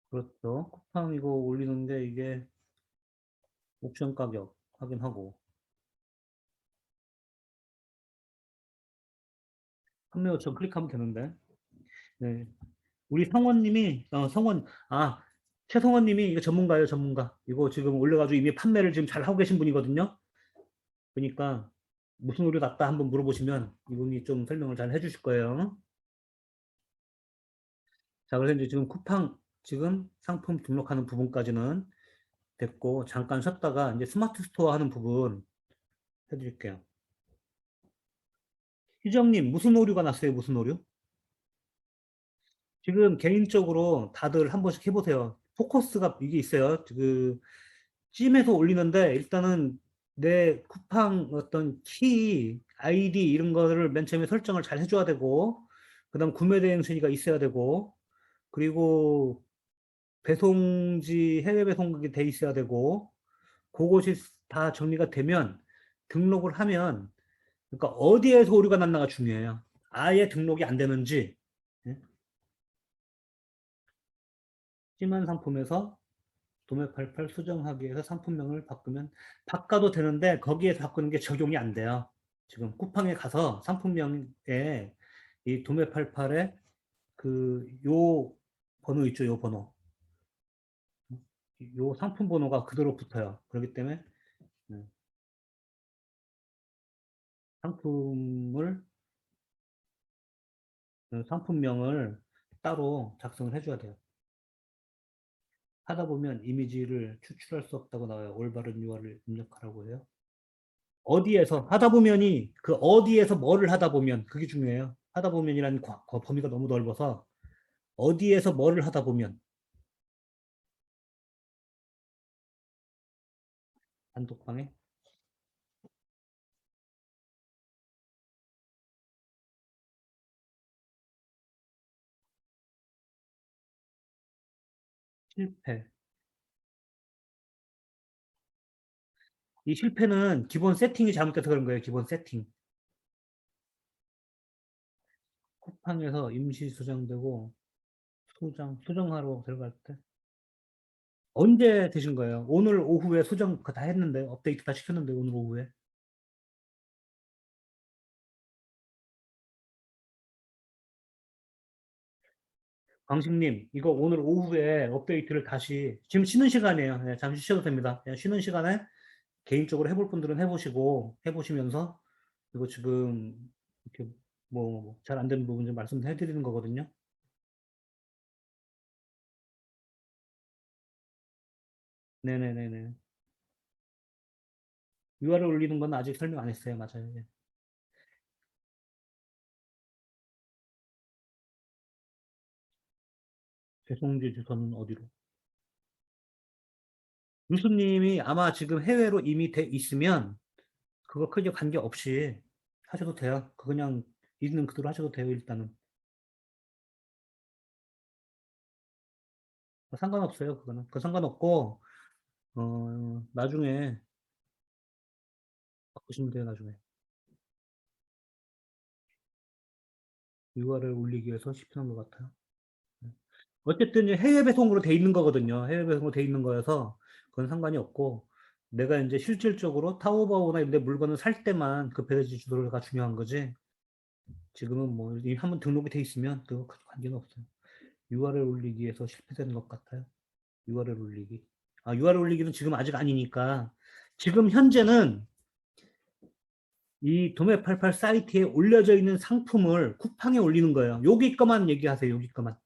그렇죠. 쿠팡 이거 올리는데 이게 옵션 가격 확인하고, 판매 요청 클릭하면 되는데, 네. 우리 최성원님이 이거 전문가예요, 전문가. 이거 지금 올려가지고 이미 판매를 지금 잘 하고 계신 분이거든요. 그러니까 무슨 오류 났다 한번 물어보시면 이분이 좀 설명을 잘 해주실 거예요. 자, 그래서 이제 지금 쿠팡 지금 상품 등록하는 부분까지는 됐고 잠깐 쉬었다가 이제 스마트 스토어 하는 부분 해드릴게요. 희정님 무슨 오류가 났어요? 무슨 오류? 지금 개인적으로 다들 한 번씩 해보세요. 포커스가 이게 있어요. 찜에서 올리는데 일단은 내 쿠팡 어떤 키, 아이디 이런 거를 맨 처음에 설정을 잘 해줘야 되고 그다음 구매 대행 순위가 있어야 되고 그리고 배송지 해외 배송국이 돼 있어야 되고 그것이 다 정리가 되면 등록을 하면 그러니까 어디에서 오류가 났나가 중요해요. 아예 등록이 안 되는지 예? 찜한 상품에서 도매 88 수정하기 위해서 상품명을 바꿔도 되는데 거기에서 바꾸는 게 적용이 안 돼요. 지금 쿠팡에 가서 상품명에 이 도매 88에 요 번호 있죠, 요 번호. 요 상품 번호가 그대로 붙어요. 그렇기 때문에 네. 상품을, 상품명을 따로 작성을 해줘야 돼요. 하다 보면 이미지를 추출할 수 없다고 나와요. 올바른 URL을 입력하라고 해요. 어디에서 하다 보면이 그 어디에서 뭐를 하다 보면 그게 중요해요. 하다 보면이라는 범위가 너무 넓어서 어디에서 뭐를 하다 보면 단톡방에 실패. 이 실패는 기본 세팅이 잘못돼서 그런 거예요. 기본 세팅. 쿠팡에서 임시 수정되고 수정하러 들어갈 때 언제 되신 거예요? 오늘 오후에 수정 다 했는데 업데이트 다 시켰는데 오늘 오후에 광식님 이거 오늘 오후에 업데이트를 다시 지금 쉬는 시간이에요. 네, 잠시 쉬어도 됩니다. 그냥 쉬는 시간에 개인적으로 해볼 분들은 해보시고 해보시면서 이거 지금 이렇게 뭐 잘 안 되는 부분 좀 말씀해 드리는 거거든요. 네네네네. URL 올리는 건 아직 설명 안 했어요. 맞아요. 예. 배송지 주소는 어디로? 유수님이 아마 지금 해외로 이미 돼 있으면 그거 크게 관계없이 하셔도 돼요. 그냥 있는 그대로 하셔도 돼요. 일단은 상관없어요. 그거는 그 상관없고 나중에 바꾸시면 돼요. 나중에 URL 올리기 위해서 쉽게 한 것 같아요. 어쨌든 해외 배송으로 돼 있는 거거든요. 해외 배송으로 돼 있는 거여서 그건 상관이 없고 내가 이제 실질적으로 타오바오나 이런 데 물건을 살 때만 그 배송지 주소가 중요한 거지. 지금은 뭐 이미 한번 등록이 돼 있으면 그거 관계는 없어요. URL 올리기 위해서 실패되는 것 같아요. URL 올리기. 아, URL 올리기는 지금 아직 아니니까 지금 현재는 이 도매88 사이트에 올려져 있는 상품을 쿠팡에 올리는 거예요. 여기 거만 얘기하세요. 여기 거만.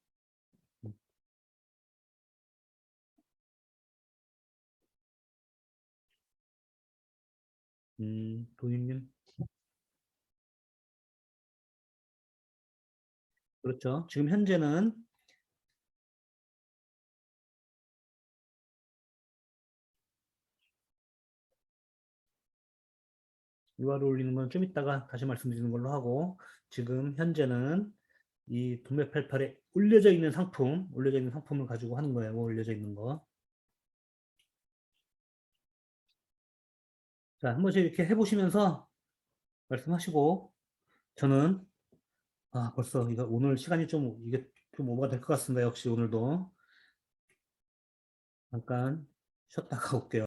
도윤님. 그렇죠. 지금 현재는 URL 올리는 건 좀 이따가 다시 말씀드리는 걸로 하고 지금 현재는 이 도매88에 올려져 있는 상품을 가지고 하는 거예요. 올려져 있는 거. 자, 한 번씩 이렇게 해보시면서 말씀하시고 저는 벌써 이거 오늘 시간이 좀 이게 좀 오버가 될 것 같습니다. 역시 오늘도 잠깐 쉬었다가 올게요.